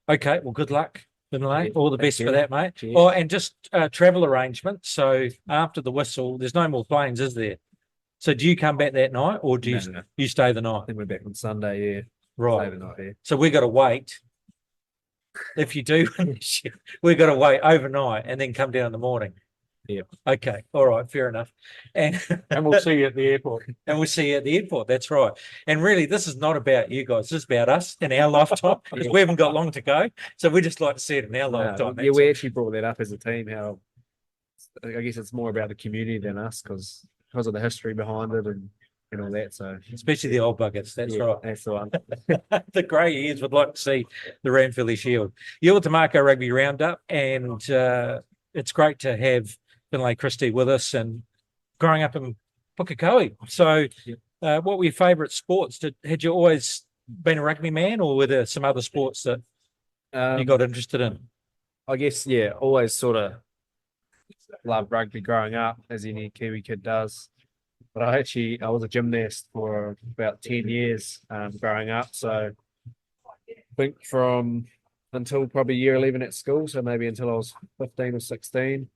Okay, well, good luck, Finlay. All the best for that, mate. Cheers. Oh, and just travel arrangements. So after the whistle, there's no more planes, is there? So do you come back that night, or do you stay the night? I think we're back on Sunday. Yeah. Right. So we got to wait. If you do, we got to wait overnight and then come down in the morning. Yeah. Okay. All right. Fair enough. And And we'll see you at the airport. and we'll see you at the airport. That's right. And really, this is not about you guys. This is about us in our lifetime because we haven't got long to go. So we just like to see it in our lifetime. Yeah, we actually brought that up as a team. How I guess it's more about the community than us because of the history behind it and all that. So Especially the old buggers. That's yeah, right. that's the one. The grey ears would like to see the Ranfurly Shield. You're with the Mako Rugby Roundup, and it's great to have Finlay Christie with us and growing up in Pukekohe. So, what were your favourite sports? Had you always been a rugby man, or were there some other sports that you got interested in? I guess always sort of loved rugby growing up, as any Kiwi kid does. But I was a gymnast for about 10 years growing up. So I think from until probably year 11 at school, so maybe until I was 15 or 16,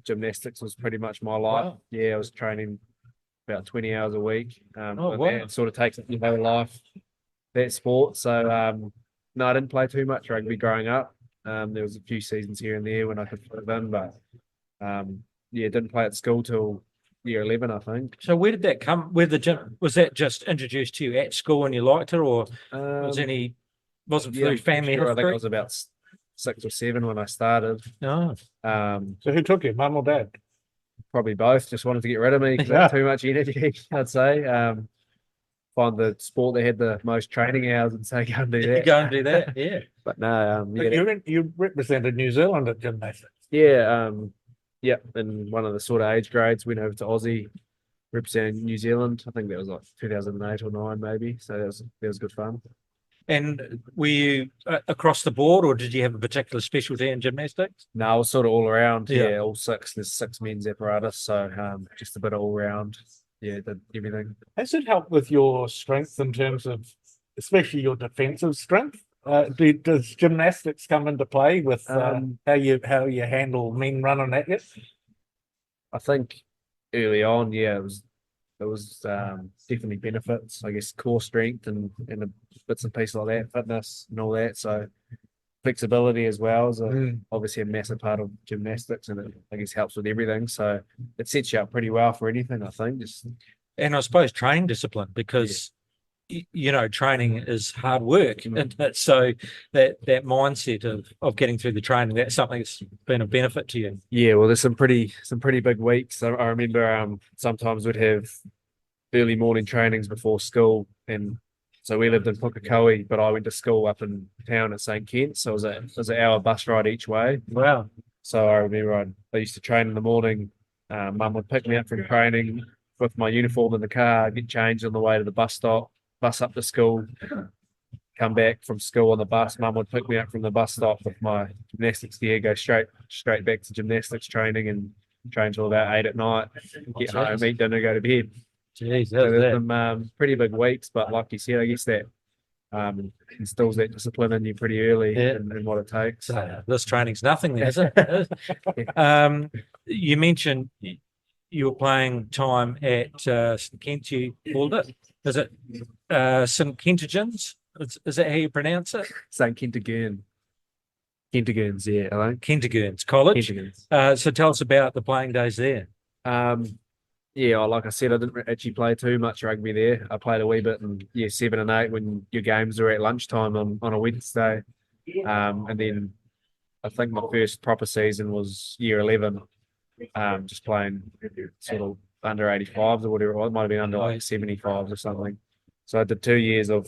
gymnastics was pretty much my life. Wow. Yeah, I was training about 20 hours a week. And wow. that sort of takes up your whole life, that sport. So no, I didn't play too much rugby growing up. There was a few seasons here and there when I could fit it in, but didn't play at school till year 11, I think. So, where did that come? Where the gym was that just introduced to you at school and you liked it, or wasn't through family sure. I think I history? was about 6 or 7 when I started. No. So who took you, mum or dad? Probably both. Just wanted to get rid of me because I had too much energy, I'd say. Find the sport that had the most training hours and say, go and do that. Go and do that, yeah. But no, You represented New Zealand at gymnastics. in one of the sort of age grades, went over to Aussie, representing New Zealand. I think that was like 2008 or 9 maybe. So that was good fun. And were you across the board, or did you have a particular specialty in gymnastics? No, I was sort of all around. Yeah. Yeah, all 6. There's 6 men's apparatus, so just a bit of all round. Yeah, did everything. Has it helped with your strength in terms of, especially your defensive strength? Does gymnastics come into play with how you handle men running at you? I think early on, it was definitely benefits. I guess core strength and the bits and pieces like that, fitness and all that. So flexibility as well is obviously a massive part of gymnastics, and it I guess helps with everything. So it sets you up pretty well for anything, I think. And I suppose training discipline, because training is hard work, and so that mindset of getting through the training, that's something that's been a benefit to you. Yeah, well, there's some pretty big weeks. I remember sometimes we'd have early morning trainings before school, and so we lived in Pukekohe, but I went to school up in town at St. Kent, so it was an hour bus ride each way. Wow. So I remember I used to train in the morning. Mum would pick me up from training with my uniform in the car, get changed on the way to the bus stop, bus up to school, come back from school on the bus. Mum would pick me up from the bus stop with my gymnastics gear, go straight back to gymnastics training and train till about 8 at night, get home, eat dinner, go to bed. Jeez, So there's some pretty big weeks, but like you said, I guess that instills that discipline in you pretty early in what it takes. So this training's nothing there, is it? You mentioned you were playing time at St. Kent, you called it. Is it St. Kentigens? Is that how you pronounce it? St. Kentigern. Kentigern's, yeah, I think. Kentigern's College. Kentigern's. So tell us about the playing days there. Like I said, I didn't actually play too much rugby there. I played a wee bit in year 7 and 8 when your games were at lunchtime on a Wednesday. And then I think my first proper season was year 11, just playing sort of under 85s or whatever it was. It might have been under like 75s or something. So I did 2 years of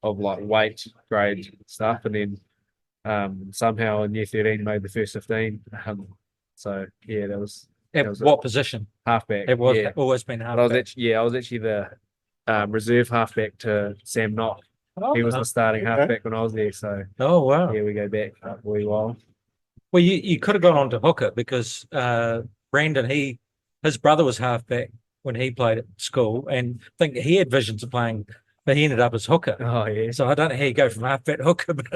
like weight grade stuff, and then somehow in year 13 made the first 15. So yeah, that was. At what position? Halfback. It was always been halfback. I was actually the reserve halfback to Sam Knock. He was the starting halfback when I was there. So wow. Yeah, we go back a wee while. Well, you could have gone on to hooker because Brandon, his brother was halfback when he played at school, and I think he had visions of playing, but he ended up as hooker. Oh yeah. So I don't know how you go from halfback to hooker, but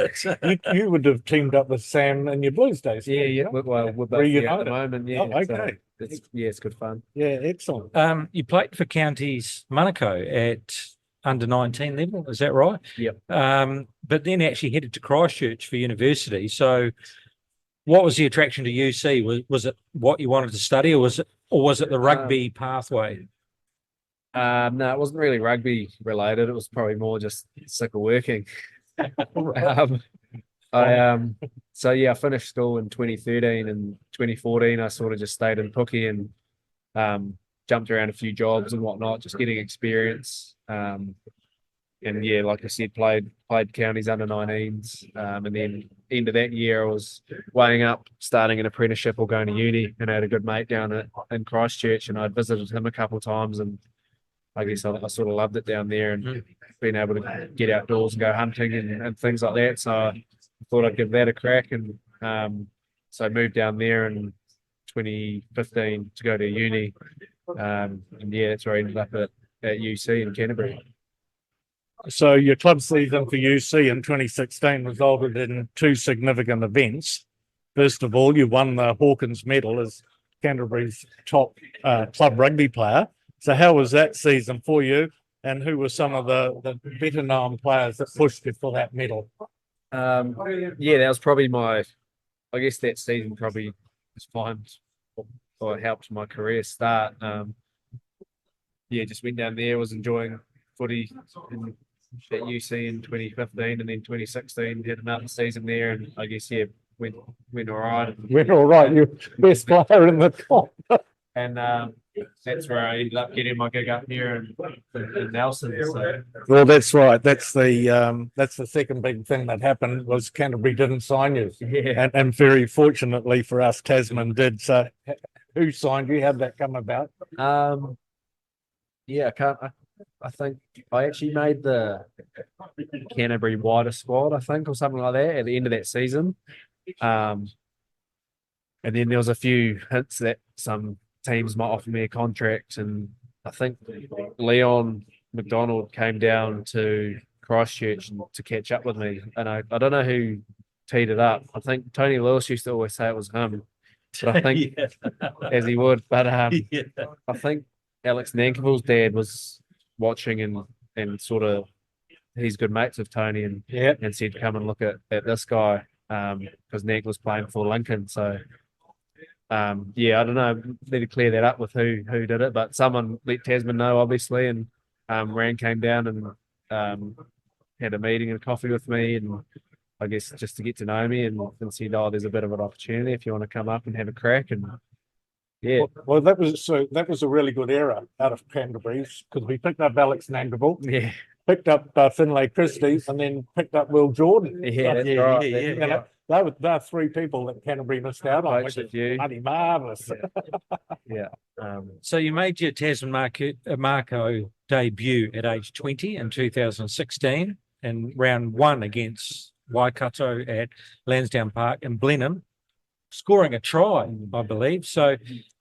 you would have teamed up with Sam in your Blues days. Yeah. Well, we're both here at the moment. Yeah. Oh, okay. So it's good fun. Yeah, excellent. You played for Counties Manukau at under 19 level, is that right? Yep. But then actually headed to Christchurch for university. So What was the attraction to UC? Was it what you wanted to study, or was it the rugby pathway? No, it wasn't really rugby related. It was probably more just sick of working. um, so yeah, I finished school in 2013, and 2014 I sort of just stayed in Pukekohe and jumped around a few jobs and whatnot, just getting experience. And yeah, like I said, played counties under 19s, and then end of that year I was weighing up starting an apprenticeship or going to uni, and I had a good mate down in Christchurch, and I'd visited him a couple of times, and I guess I sort of loved it down there, and being able to get outdoors and go hunting and things like that. So I thought I'd give that a crack, and so I moved down there in 2015 to go to uni, and yeah, that's where I ended up at UC in Canterbury. So your club season for UC in 2016 resulted in two significant events. First of all, you won the Hawkins medal as Canterbury's top club rugby player. So how was that season for you? And who were some of the better known players that pushed you for that medal? Yeah, that was probably I guess that season probably was fine or helped my career start. Yeah, just went down there, was enjoying footy at UC in 2015, and then 2016 had another season there, and I guess yeah, went all right. Went all right. You're best player in the comp. And that's where I ended up getting my gig up here in Nelson. So. Well, that's right. That's the second big thing that happened was Canterbury didn't sign you, and very fortunately for us, Tasman did. So, who signed you? How'd that come about? Yeah, I think I actually made the Canterbury wider squad, I think, or something like that at the end of that season. And then there was a few hints that some teams might offer me a contract, and I think Leon McDonald came down to Christchurch to catch up with me, and I don't know who teed it up. I think Tony Lewis used to always say it was him, but I think as he would, but I think Alex Nankivell's dad was watching and sort of he's good mates with Tony and said come and look at this guy because Nank was playing for Lincoln, so. Yeah, I don't know. Need to clear that up with who did it, but someone let Tasman know, obviously, and Rand came down and had a meeting and a coffee with me, and I guess just to get to know me and said, "Oh, there's a bit of an opportunity if you want to come up and have a crack." And yeah, well, that was a really good era out of Canterbury because we picked up Alex Nankerville, picked up Finlay Christie, and then picked up Will Jordan. Yeah, that's right. Yeah. They are three people that Canterbury missed out on, which is bloody marvellous. Yeah. So you made your Tasman Mako debut at age 20 in 2016 in round one against Waikato at Lansdowne Park in Blenheim, scoring a try, I believe. So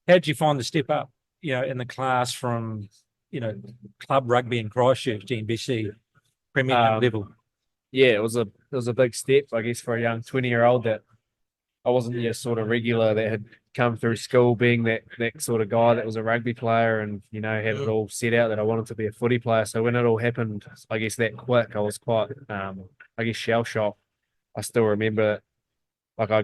how did you find the step up, in the class from, club rugby in Christchurch to NPC Premier level? Yeah, it was a big step, I guess, for a young 20-year-old that I wasn't your sort of regular that had come through school being that sort of guy that was a rugby player and, had it all set out that I wanted to be a footy player. So when it all happened, I guess that quick, I was quite, shell shocked. I still remember, like I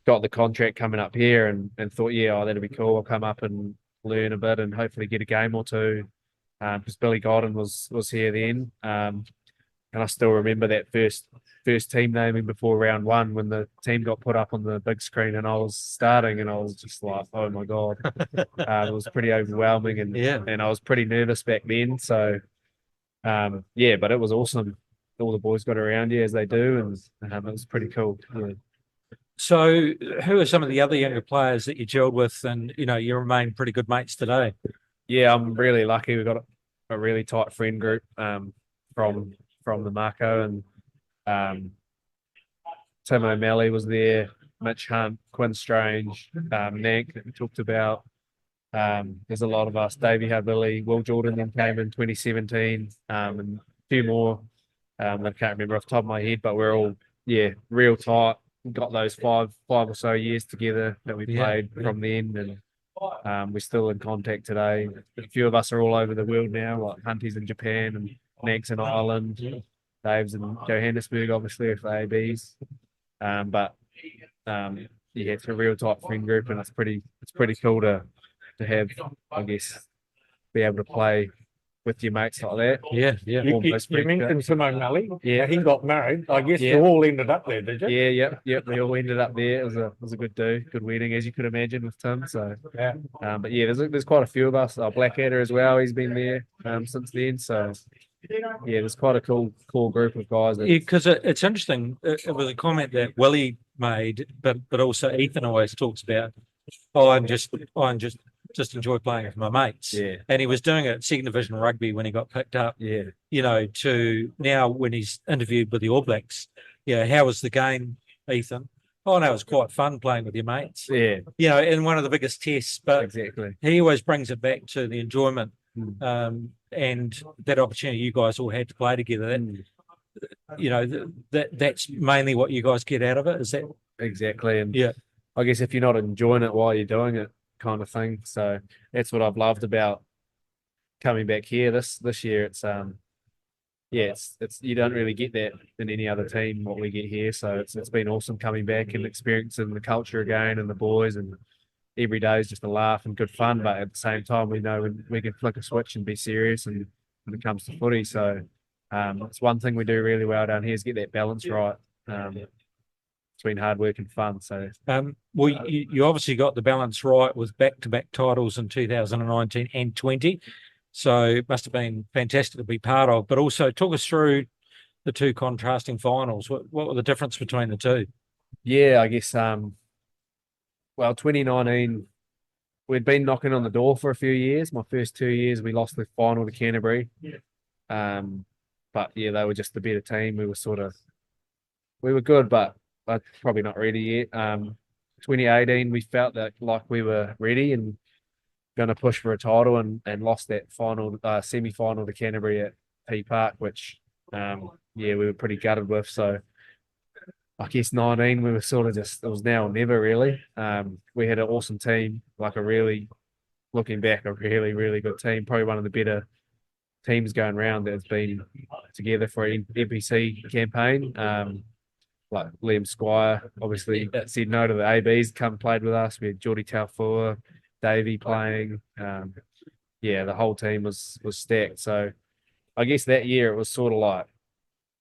got the contract coming up here and thought, that'll be cool. I'll come up and learn a bit and hopefully get a game or two. Because Billy Godden was here then. And I still remember that first team naming before round one when the team got put up on the big screen and I was starting and I was just like, oh my God. It was pretty overwhelming and I was pretty nervous back then. So, but it was awesome. All the boys got around you as they do and it was pretty cool. Yeah. So who are some of the other younger players that you gelled with and, you remain pretty good mates today? Yeah, I'm really lucky. We've got a really tight friend group from the Mako and Tim O'Malley was there, Mitch Hunt, Quinn Strange, Nank that we talked about. There's a lot of us, Davey Harbilly, Will Jordan then came in 2017, and a few more that I can't remember off the top of my head, but we're all, real tight. We got those five or so years together that we played from then and we're still in contact today. A few of us are all over the world now, like Hunty's in Japan and Nank's in Ireland, Dave's in Johannesburg, obviously, with the ABs. But yeah, it's a real tight friend group, and it's pretty cool to have, I guess, be able to play with your mates like that. Yeah, yeah. You mentioned Tim O'Malley. Yeah. He got married. I guess Yeah. you all ended up there, did you? Yeah, yep. They all ended up there. It was a good do, good wedding, as you could imagine with Tim. So, Yeah. but yeah, there's quite a few of us. Blackadder as well. He's been there since then. So, yeah, there's quite a cool group of guys. Yeah, because it's interesting. It was a comment that Willie made, but also Ethan always talks about. Oh, I'm just enjoy playing with my mates. Yeah. And he was doing it at second division rugby when he got picked up. Yeah. You know, to now when he's interviewed with the All Blacks. Yeah, how was the game, Ethan? Oh no, it was quite fun playing with your mates. Yeah. You know, in one of the biggest tests. But Exactly. he always brings it back to the enjoyment and that opportunity you guys all had to play together. That you know, that's mainly what you guys get out of it. Is that Exactly. And yeah. I guess if you're not enjoying it while you're doing it, kind of thing. So that's what I've loved about coming back here this year. It's it's you don't really get that in any other team what we get here. So it's been awesome coming back and experiencing the culture again and the boys, and every day is just a laugh and good fun. But at the same time, we know we can flick a switch and be serious and when it comes to footy. So it's one thing we do really well down here is get that balance right. Between hard work and fun. So, well, you obviously got the balance right with back-to-back titles in 2019 and 20. So it must have been fantastic to be part of. But also talk us through the two contrasting finals. What were the difference between the two? Yeah, I guess, 2019, we'd been knocking on the door for a few years. My first 2 years, we lost the final to Canterbury. But yeah, they were just the better team. We were good, but probably not ready yet. 2018, we felt that like we were ready and going to push for a title and lost that final semi-final to Canterbury at P Park, which we were pretty gutted with. So I guess 19, we were sort of just, it was now or never really. We had an awesome team, looking back, a really, really good team, probably one of the better teams going around that's been together for an NPC campaign. Like Liam Squire, obviously said no to the ABs, played with us. We had Geordie Taufua, Davey playing. The whole team was stacked. So I guess that year it was sort of like,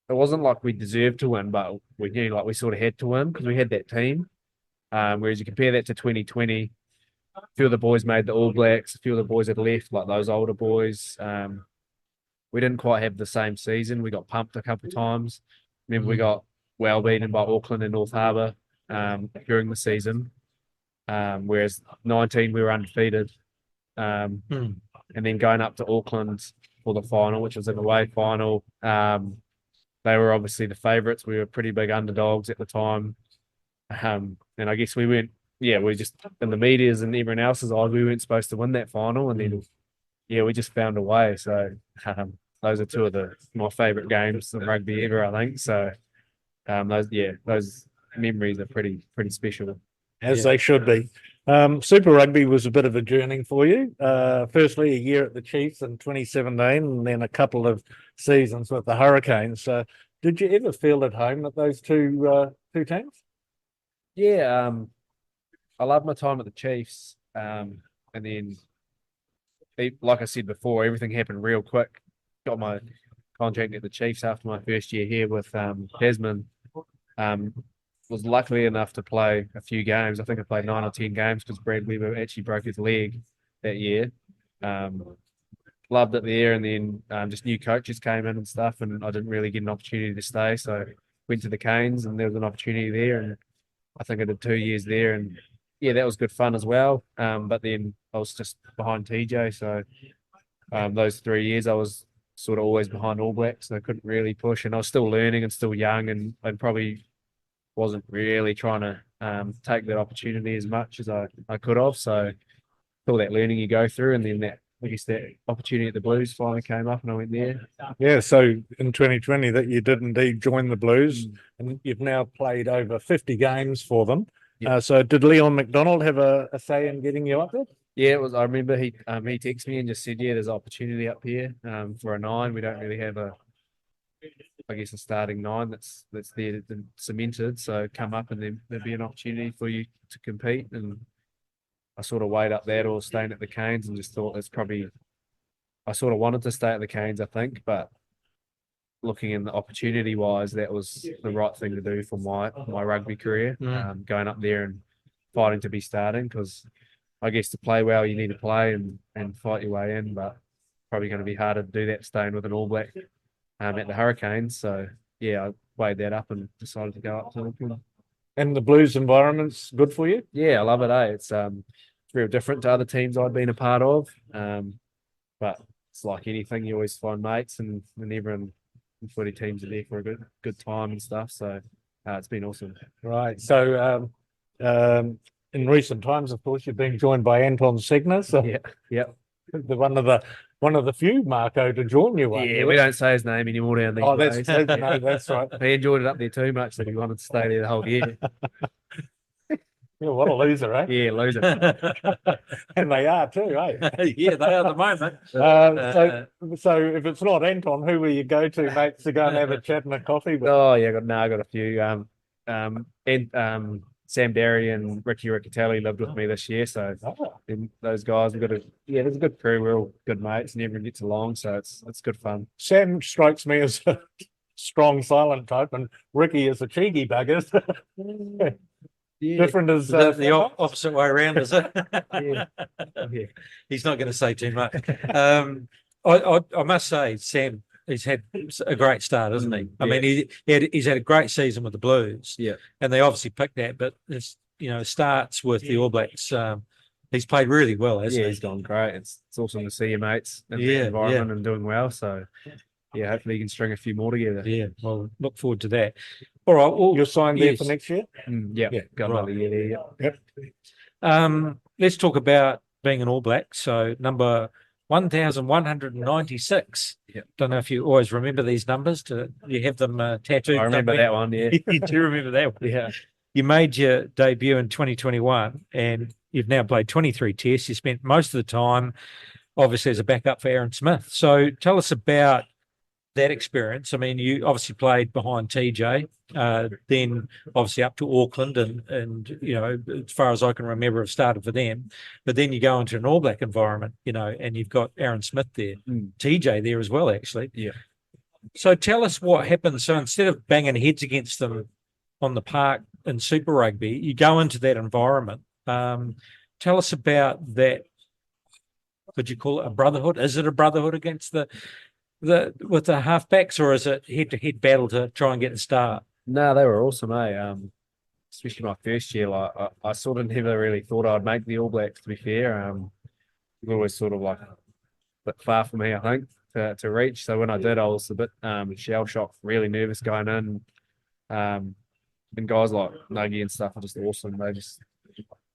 it wasn't like we deserved to win, but we knew like we sort of had to win because we had that team. Whereas you compare that to 2020, a few of the boys made the All Blacks, a few of the boys had left, like those older boys. We didn't quite have the same season. We got pumped a couple of times. Remember we got well beaten by Auckland and North Harbour during the season. Whereas 19 we were undefeated. And then going up to Auckland for the final, which was an away final. They were obviously the favourites. We were pretty big underdogs at the time. And I guess we weren't, we just, in the media's and everyone else's eyes, we weren't supposed to win that final. And then, we just found a way. So those are two of my favourite games in rugby ever, I think. So those memories are pretty special. As they should be. Super Rugby was a bit of a journey for you. Firstly, a year at the Chiefs in 2017 and then a couple of seasons with the Hurricanes. Did you ever feel at home at those two teams? Yeah, I loved my time at the Chiefs. And then, like I said before, everything happened real quick. Got my contract at the Chiefs after my first year here with Tasman. Was lucky enough to play a few games. I think I played 9 or 10 games because Brad Weber actually broke his leg that year. Loved it there, and then just new coaches came in and stuff, and I didn't really get an opportunity to stay. So went to the Canes, and there was an opportunity there, and I think I did 2 years there, and that was good fun as well. But then I was just behind TJ, so those 3 years I was sort of always behind All Blacks, so I couldn't really push, and I was still learning and still young, and probably wasn't really trying to take that opportunity as much as I could have. So all that learning you go through, and then that opportunity at the Blues finally came up and I went there. Yeah, so in 2020 that you did indeed join the Blues, and you've now played over 50 games for them. Yep. So did Leon McDonald have a say in getting you up there? Yeah, it was. I remember he texted me and just said, there's opportunity up here for a 9. We don't really have I guess, a starting nine that's there cemented. So come up and then there'd be an opportunity for you to compete. And I sort of weighed up that or staying at the Canes and just thought it's probably, I sort of wanted to stay at the Canes, I think, but looking in the opportunity wise, that was the right thing to do for my rugby career. Going up there and fighting to be starting, because I guess to play well you need to play and fight your way in, but probably going to be harder to do that staying with an All Black at the Hurricanes. So yeah, I weighed that up and decided to go up to Auckland. And the Blues environment's good for you? Yeah, I love it. It's real different to other teams I've been a part of, but it's like anything, you always find mates, and everyone in footy teams are there for a good time and stuff. So it's been awesome. Right. So in recent times, of course, you've been joined by Anton Segner. So Yeah. one of the few Mako to join you. Yeah, we don't say his name anymore down there. Oh, that's right. He enjoyed it up there too much that he wanted to stay there the whole year. Yeah, what a loser, eh? Yeah, loser. And they are too, eh? Yeah, they are at the moment. So if it's not Anton, who will you go to, mate, to go and have a chat and a coffee with? Oh yeah, I got a few. Sam Derry and Ricky Riccatelli lived with me this year, so those guys, there's a good crew. We're all good mates, and everyone gets along, so it's good fun. Sam strikes me as a strong, silent type, and Ricky is a cheeky bugger. Different as The opposite way around, is it? Yeah. He's not going to say too much. I must say, Sam, he's had a great start, hasn't he? I mean, he's had a great season with the Blues. Yeah. And they obviously picked that, but it's, starts with the All Blacks. He's played really well, hasn't he? He's gone great. It's awesome to see your mates in the environment and doing well. So yeah, hopefully you can string a few more together. Yeah, well, look forward to that. All right, well, you're signed there for next year? Got another year there. Yep. Let's talk about being an All Black. So number 1,196. Don't know if you always remember these numbers. You have them tattooed? I remember that one, yeah. You do remember that one? Yeah. You made your debut in 2021 and you've now played 23 tests. You spent most of the time, obviously, as a backup for Aaron Smith. So tell us about that experience. I mean, you obviously played behind TJ, then obviously up to Auckland and as far as I can remember, have started for them. But then you go into an All Black environment, and you've got Aaron Smith there, TJ there as well, actually. Yeah. So tell us what happened. So instead of banging heads against them on the park in Super Rugby, you go into that environment. Tell us about that. Could you call it a brotherhood? Is it a brotherhood against with the halfbacks, or is it head-to-head battle to try and get the start? No, they were awesome, eh? Especially my first year. Like I sort of never really thought I'd make the All Blacks, to be fair. It was always sort of like a bit far for me, I think, to reach. So when I did, I was a bit shell shocked, really nervous going in. And guys like Nuggie and stuff are just awesome.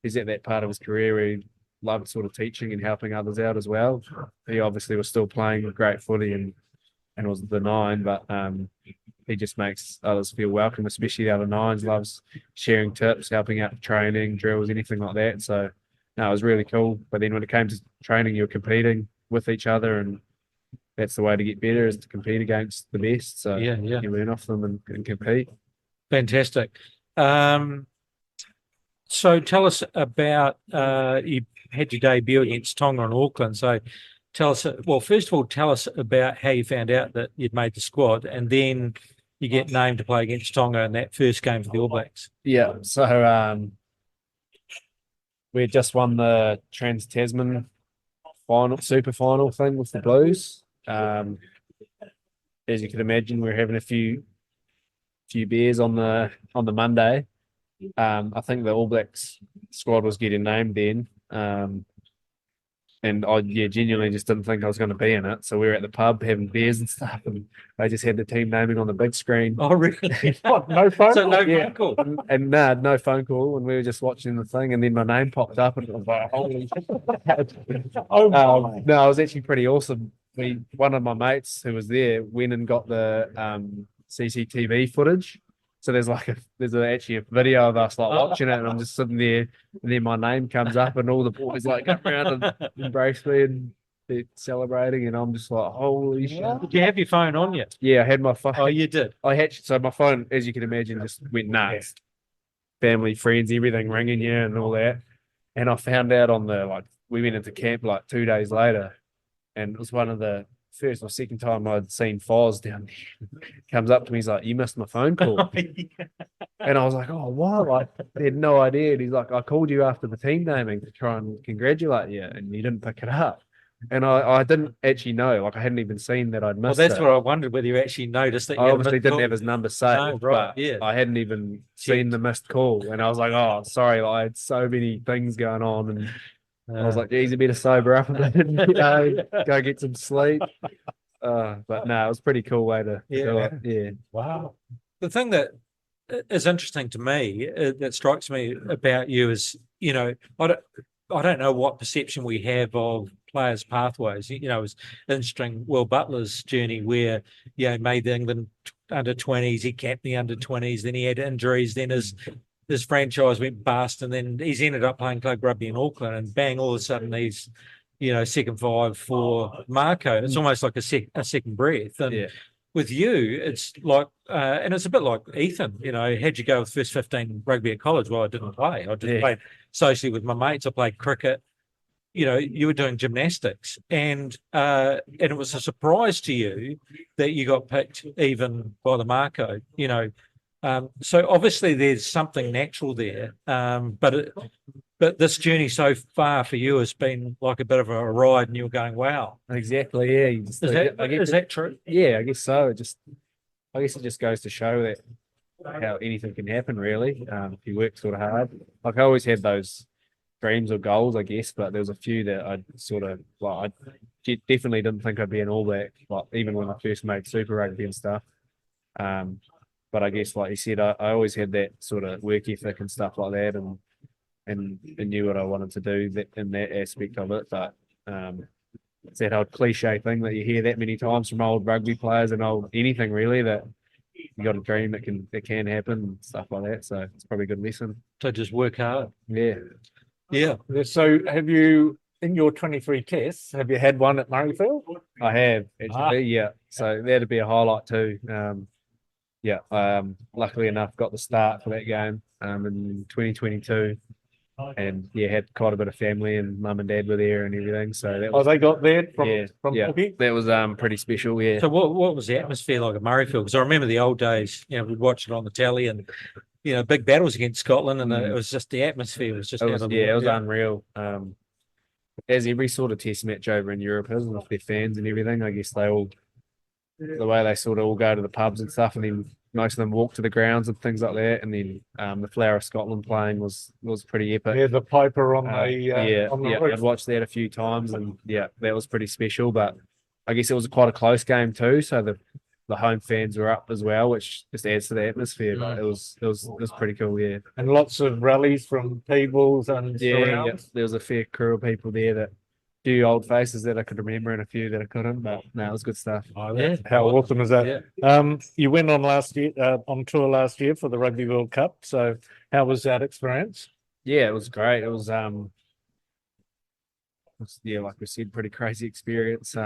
He's at that part of his career where he loved sort of teaching and helping others out as well. He obviously was still playing great footy and was the 9, but he just makes others feel welcome, especially the other 9s, loves sharing tips, helping out with training, drills, anything like that. So no, it was really cool. But then when it came to training, you were competing with each other, and that's the way to get better, is to compete against the best. So you learn off them and compete. Fantastic. So tell us about you had your debut against Tonga in Auckland. So tell us, first of all, tell us about how you found out that you'd made the squad, and then you get named to play against Tonga in that first game for the All Blacks. Yeah, so we had just won the Trans-Tasman super final thing with the Blues. As you can imagine, we were having a few beers on the Monday. I think the All Blacks squad was getting named then. And I genuinely just didn't think I was going to be in it. So we were at the pub having beers and stuff, and they just had the team naming on the big screen. Oh, really? What, no phone So call? no phone call? And no phone call, and we were just watching the thing, and then my name popped up, and I was like, holy shit. No, it was actually pretty awesome. One of my mates who was there went and got the CCTV footage. So there's actually a video of us watching it, and I'm just sitting there, and then my name comes up, and all the boys come around and embrace me, and they're celebrating, and I'm just like, holy shit. Did you have your phone on you? Yeah, I had my phone. Oh, you did. I had so my phone, as you can imagine, just went nuts. Family, friends, everything ringing you and all that. And I found out on we went into camp like 2 days later, and it was one of the first or second time I'd seen Foz down there. Comes up to me, he's like, "You missed my phone call." And I was like, "Oh, what?" Like, they had no idea. And he's like, "I called you after the team naming to try and congratulate you, and you didn't pick it up." And I didn't actually know, like I hadn't even seen that I'd missed Well, that's it. what I wondered, whether you actually noticed that. I obviously didn't have his number saved, No, right, but yeah. I hadn't even seen the missed call. And I was like, "Oh, sorry, like, I had so many things going on." And I was like, "Geez, you better sober up a bit, go get some sleep." But no, it was a pretty cool way to do it. Yeah. Wow. The thing that is interesting to me, that strikes me about you is, I don't know what perception we have of players' pathways. It was interesting. Will Butler's journey, where made the England under-20s, he capped the under-20s, then he had injuries, then his franchise went bust, and then he's ended up playing club rugby in Auckland, and bang, all of a sudden he's second five for Mako. It's almost like a second breath. And with you, it's like, and it's a bit like Ethan. How'd you go with first 15 rugby at college? Well, I didn't play. I just played socially with my mates. I played cricket. You were doing gymnastics, and it was a surprise to you that you got picked even by the Mako. So obviously there's something natural there, but this journey so far for you has been like a bit of a ride, and you're going, wow. Exactly. Yeah. Is that true? Yeah, I guess so. I guess it just goes to show that how anything can happen, really, if you work sort of hard. Like, I always had those dreams or goals, I guess, but there was a few that I sort of, I definitely didn't think I'd be an All Black, like even when I first made Super Rugby and stuff. But I guess, like you said, I always had that sort of work ethic and stuff like that, and knew what I wanted to do in that aspect of it. But it's that old cliche thing that you hear that many times from old rugby players and old anything really, that you got a dream that can happen and stuff like that. So it's probably a good lesson. So just work hard. Yeah. Yeah. So have you, in your 23 tests, have you had one at Murrayfield? I have, actually, yeah. So that'd be a highlight too. Luckily enough, got the start for that game in 2022. And had quite a bit of family, and mum and dad were there and everything. So that was, they got there from Pukekohe? That was pretty special. Yeah. So what was the atmosphere like at Murrayfield? Because I remember the old days. We'd watch it on the telly, and big battles against Scotland, and it was just the atmosphere was just. It was unreal. As every sort of test match over in Europe is, with their fans and everything. I guess the way they sort of all go to the pubs and stuff, and then most of them walk to the grounds and things like that. And then the Flower of Scotland playing was pretty epic. Yeah, the Piper on the roof. I'd watched that a few times, and that was pretty special. But I guess it was quite a close game too, so the home fans were up as well, which just adds to the atmosphere. But it was pretty cool, yeah. And lots of rallies from Peebles and surrounds. There was a fair crew of people there, that few old faces that I could remember and a few that I couldn't, but no, it was good stuff. How awesome is that? Yeah. You went on tour last year for the Rugby World Cup. So how was that experience? Yeah, it was great. It was like we said, pretty crazy experience.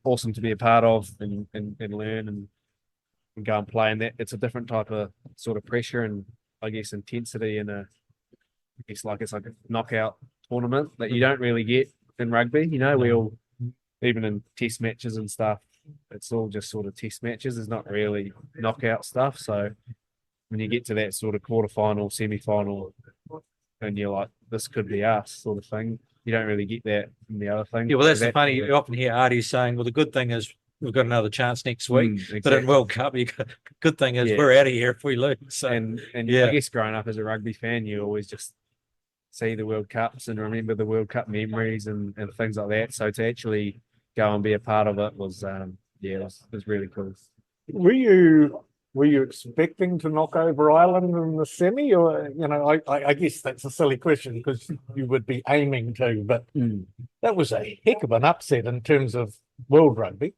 Awesome to be a part of and learn and go and play. And that it's a different type of sort of pressure and I guess intensity, and it's like a knockout tournament that you don't really get in rugby. We all, even in test matches and stuff, it's all just sort of test matches. There's not really knockout stuff. So when you get to that sort of quarterfinal, semi-final, and you're like, this could be us sort of thing, you don't really get that in the other thing. Yeah, well, that's funny. You often hear Artie saying, well, the good thing is we've got another chance next week. Exactly. But in World Cup, good thing is we're out of here if we lose. So, and I guess growing up as a rugby fan, you always just see the World Cups and remember the World Cup memories and things like that. So to actually go and be a part of it was really cool. Were you expecting to knock over Ireland in the semi, or I guess that's a silly question because you would be aiming to, but that was a heck of an upset in terms of world rugby.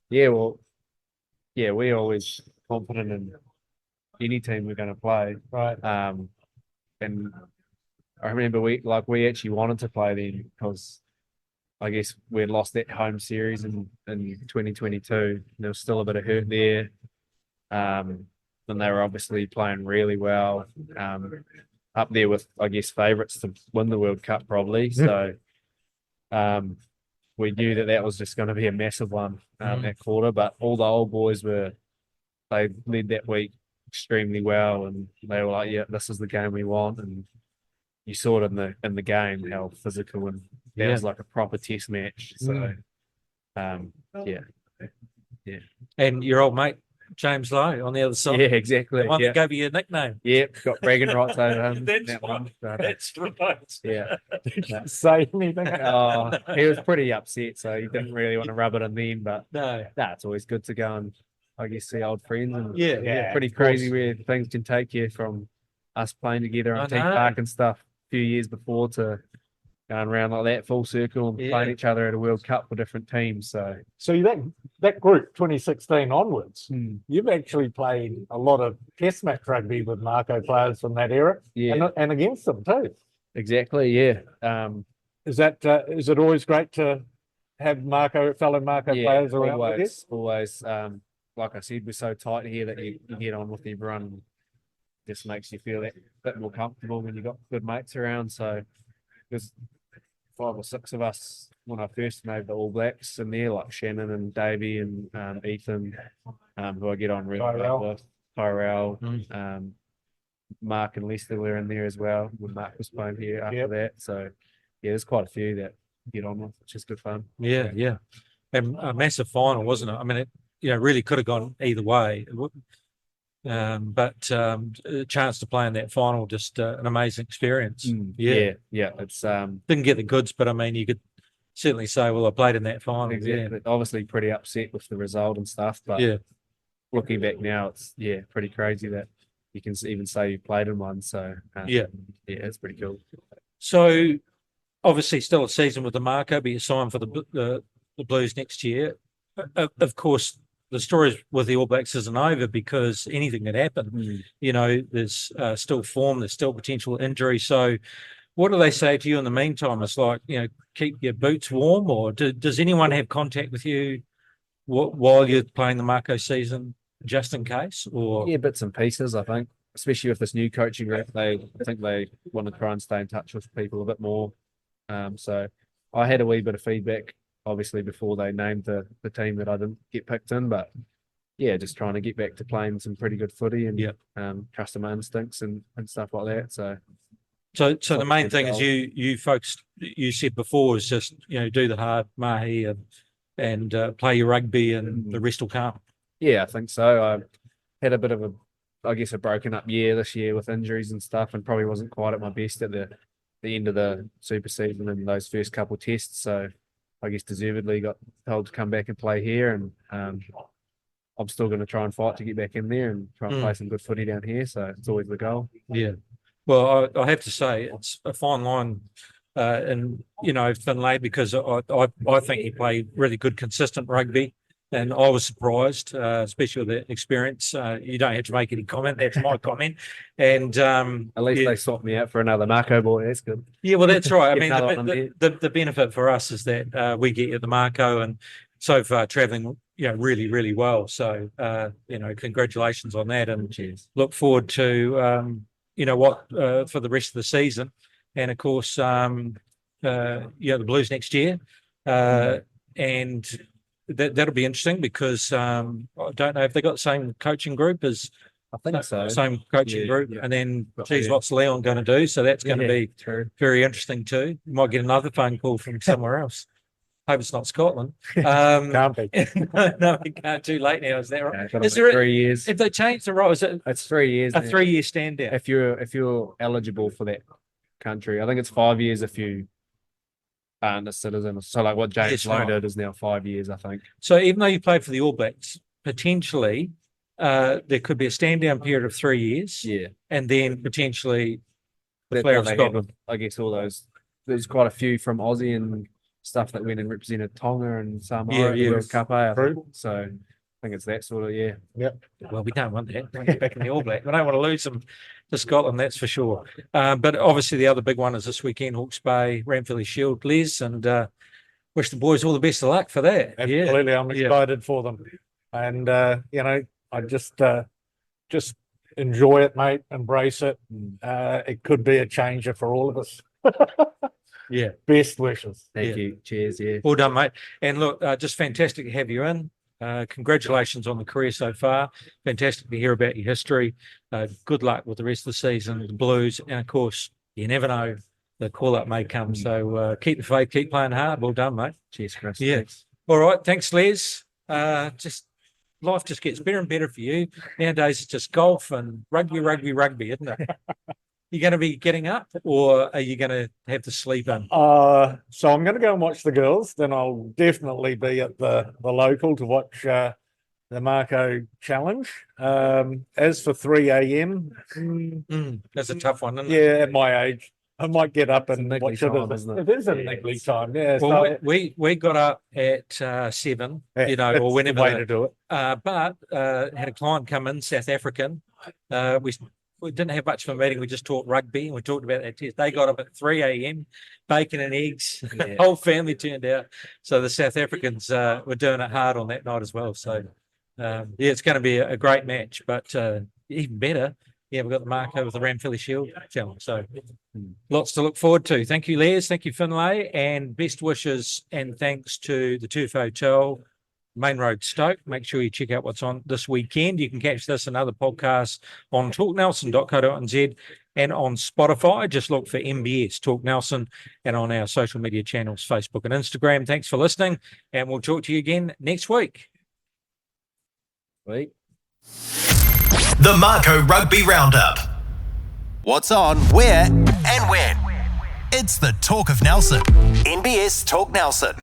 Yeah, we're always confident in any team we're going to play, right? And I remember we actually wanted to play them because I guess we had lost that home series in 2022. There was still a bit of hurt there. And they were obviously playing really well. Up there with, I guess, favourites to win the World Cup probably. So we knew that was just going to be a massive one that quarter. But all the old boys they led that week extremely well, and they were like, "Yeah, this is the game we want." And you saw it in the game how physical, and that was like a proper test match. So yeah. And your old mate James Lowe on the other side. Yeah, exactly. The one that gave you your nickname. Yeah, got bragging rights over him. That's that right. one. But, That's right. yeah. Say anything? Oh, he was pretty upset, so he didn't really want to rub it in then. But No. it's always good to go and, I guess, see old friends. And Yeah. pretty crazy where things can take you from us playing together on Team Park and stuff a few years before to going around like that full circle and playing each other at a World Cup for different teams. So that group 2016 onwards, you've actually played a lot of test match rugby with Mako players from that era, and against them too. exactly, yeah. Is it always great to have fellow Mako players around with you? Always. Like I said, we're so tight here that you get on with everyone. Just makes you feel that bit more comfortable when you've got good mates around. So there's 5 or 6 of us when I first made the All Blacks in there, like Shannon and Davey and Ethan, who I get on really well with. Tyrell, Mark and Lester were in there as well when Mark was playing here after that. So yeah, there's quite a few that get on with, which is good fun. Yeah. And a massive final, wasn't it? I mean, it really could have gone either way. But a chance to play in that final, just an amazing experience. Yeah. It's didn't get the goods, but I mean, you could certainly say, well, I played in that final. exactly. Obviously pretty upset with the result and stuff, but looking back now, it's pretty crazy that you can even say you played in one. So it's pretty cool. So obviously still a season with the Mako, but you're signed for the Blues next year. Of course, the story with the All Blacks isn't over because anything can happen. There's still form, there's still potential injury. So what do they say to you in the meantime? It's like, keep your boots warm, or does anyone have contact with you while you're playing the Mako season, just in case? Or bits and pieces, I think, especially with this new coaching group. I think they want to try and stay in touch with people a bit more. So I had a wee bit of feedback, obviously, before they named the team that I didn't get picked in, but just trying to get back to playing some pretty good footy and trusting my instincts and stuff like that. So the main thing is you folks, you said before, is just do the hard mahi and play your rugby, and the rest will come. Yeah, I think so. I had a bit of a broken up year this year with injuries and stuff, and probably wasn't quite at my best at the end of the super season and those first couple of tests. So I guess deservedly got told to come back and play here, and I'm still going to try and fight to get back in there and try and play some good footy down here. So it's always the goal. Yeah. Well, I have to say it's a fine line in Finlay, because I think he played really good, consistent rugby, and I was surprised, especially with the experience. You don't have to make any comment. That's my comment. And at least they swapped me out for another Mako boy. That's good. Yeah, well, that's right. I mean, the benefit for us is that we get you the Mako, and so far travelling, really, really well. So, congratulations on that, and look forward to for the rest of the season, and of course, the Blues next year, and that'll be interesting because I don't know if they got the same coaching group as. I think so. Same coaching group, and then what's Leon going to do? So that's going to be very interesting too. You might get another phone call from somewhere else. Hope it's not Scotland. Can't be. No, we can't. Too late now. Is that right? Is there 3 years? If they change the role, is it? It's 3 years. A 3-year stand down. If you're eligible for that country, I think it's 5 years if you aren't a citizen. So like what James Lowe did is now 5 years, I think. So even though you played for the All Blacks, potentially there could be a stand down period of 3 years. Yeah, and then potentially the player player of of Scotland. I guess all those. There's quite a few from Aussie and stuff that went and represented Tonga and Samoa at the World Cup. So I think it's that sort of Yep. Well, we don't want that. Get back in the All Black. We don't want to lose them to Scotland, that's for sure. But obviously the other big one is this weekend, Hawke's Bay, Ranfurly Shield, Les, and wish the boys all the best of luck for that. Absolutely, I'm Yeah. excited for them, and I just enjoy it, mate. Embrace it. It could be a changer for all of us. Yeah. Best wishes. Thank you. Cheers. Yeah. Well done, mate. And look, just fantastic to have you in. Congratulations on the career so far. Fantastic to hear about your history. Good luck with the rest of the season, the Blues, and of course, you never know, the call-up may come. So keep the faith, keep playing hard. Well done, mate. Cheers, Chris. Yeah. Thanks. All right. Thanks, Les. Life just gets better and better for you. Nowadays, it's just golf and rugby, isn't it? You going to be getting up, or are you going to have to sleep in? So I'm going to go and watch the girls. Then I'll definitely be at the local to watch the Mako Challenge. As for 3 a.m, That's a tough one, isn't it? yeah, at my age, I might get up and niggly watch it. time, isn't it? It is a Yeah, niggly it's- time. Yeah. Well, So we got up at 7, yeah, or that's the whenever. way to do it. But had a client come in, South African. We didn't have much of a meeting. We just talked rugby and we talked about that test. They got up at 3 a.m, bacon and eggs. Yeah. Whole family turned out. So the South Africans were doing it hard on that night as well. So it's going to be a great match. But even better, we've got the Mako with the Ranfurly Shield challenge. So lots to look forward to. Thank you, Les. Thank you, Finlay. And best wishes and thanks to the Turf Hotel, Main Road, Stoke. Make sure you check out what's on this weekend. You can catch this and other podcasts on talknelson.co.nz and on Spotify. Just look for MBS Talk Nelson and on our social media channels, Facebook and Instagram. Thanks for listening, and we'll talk to you again next week. Wait. The Mako Rugby Roundup. What's on, where, and when. It's the Talk of Nelson. NBS Talk Nelson.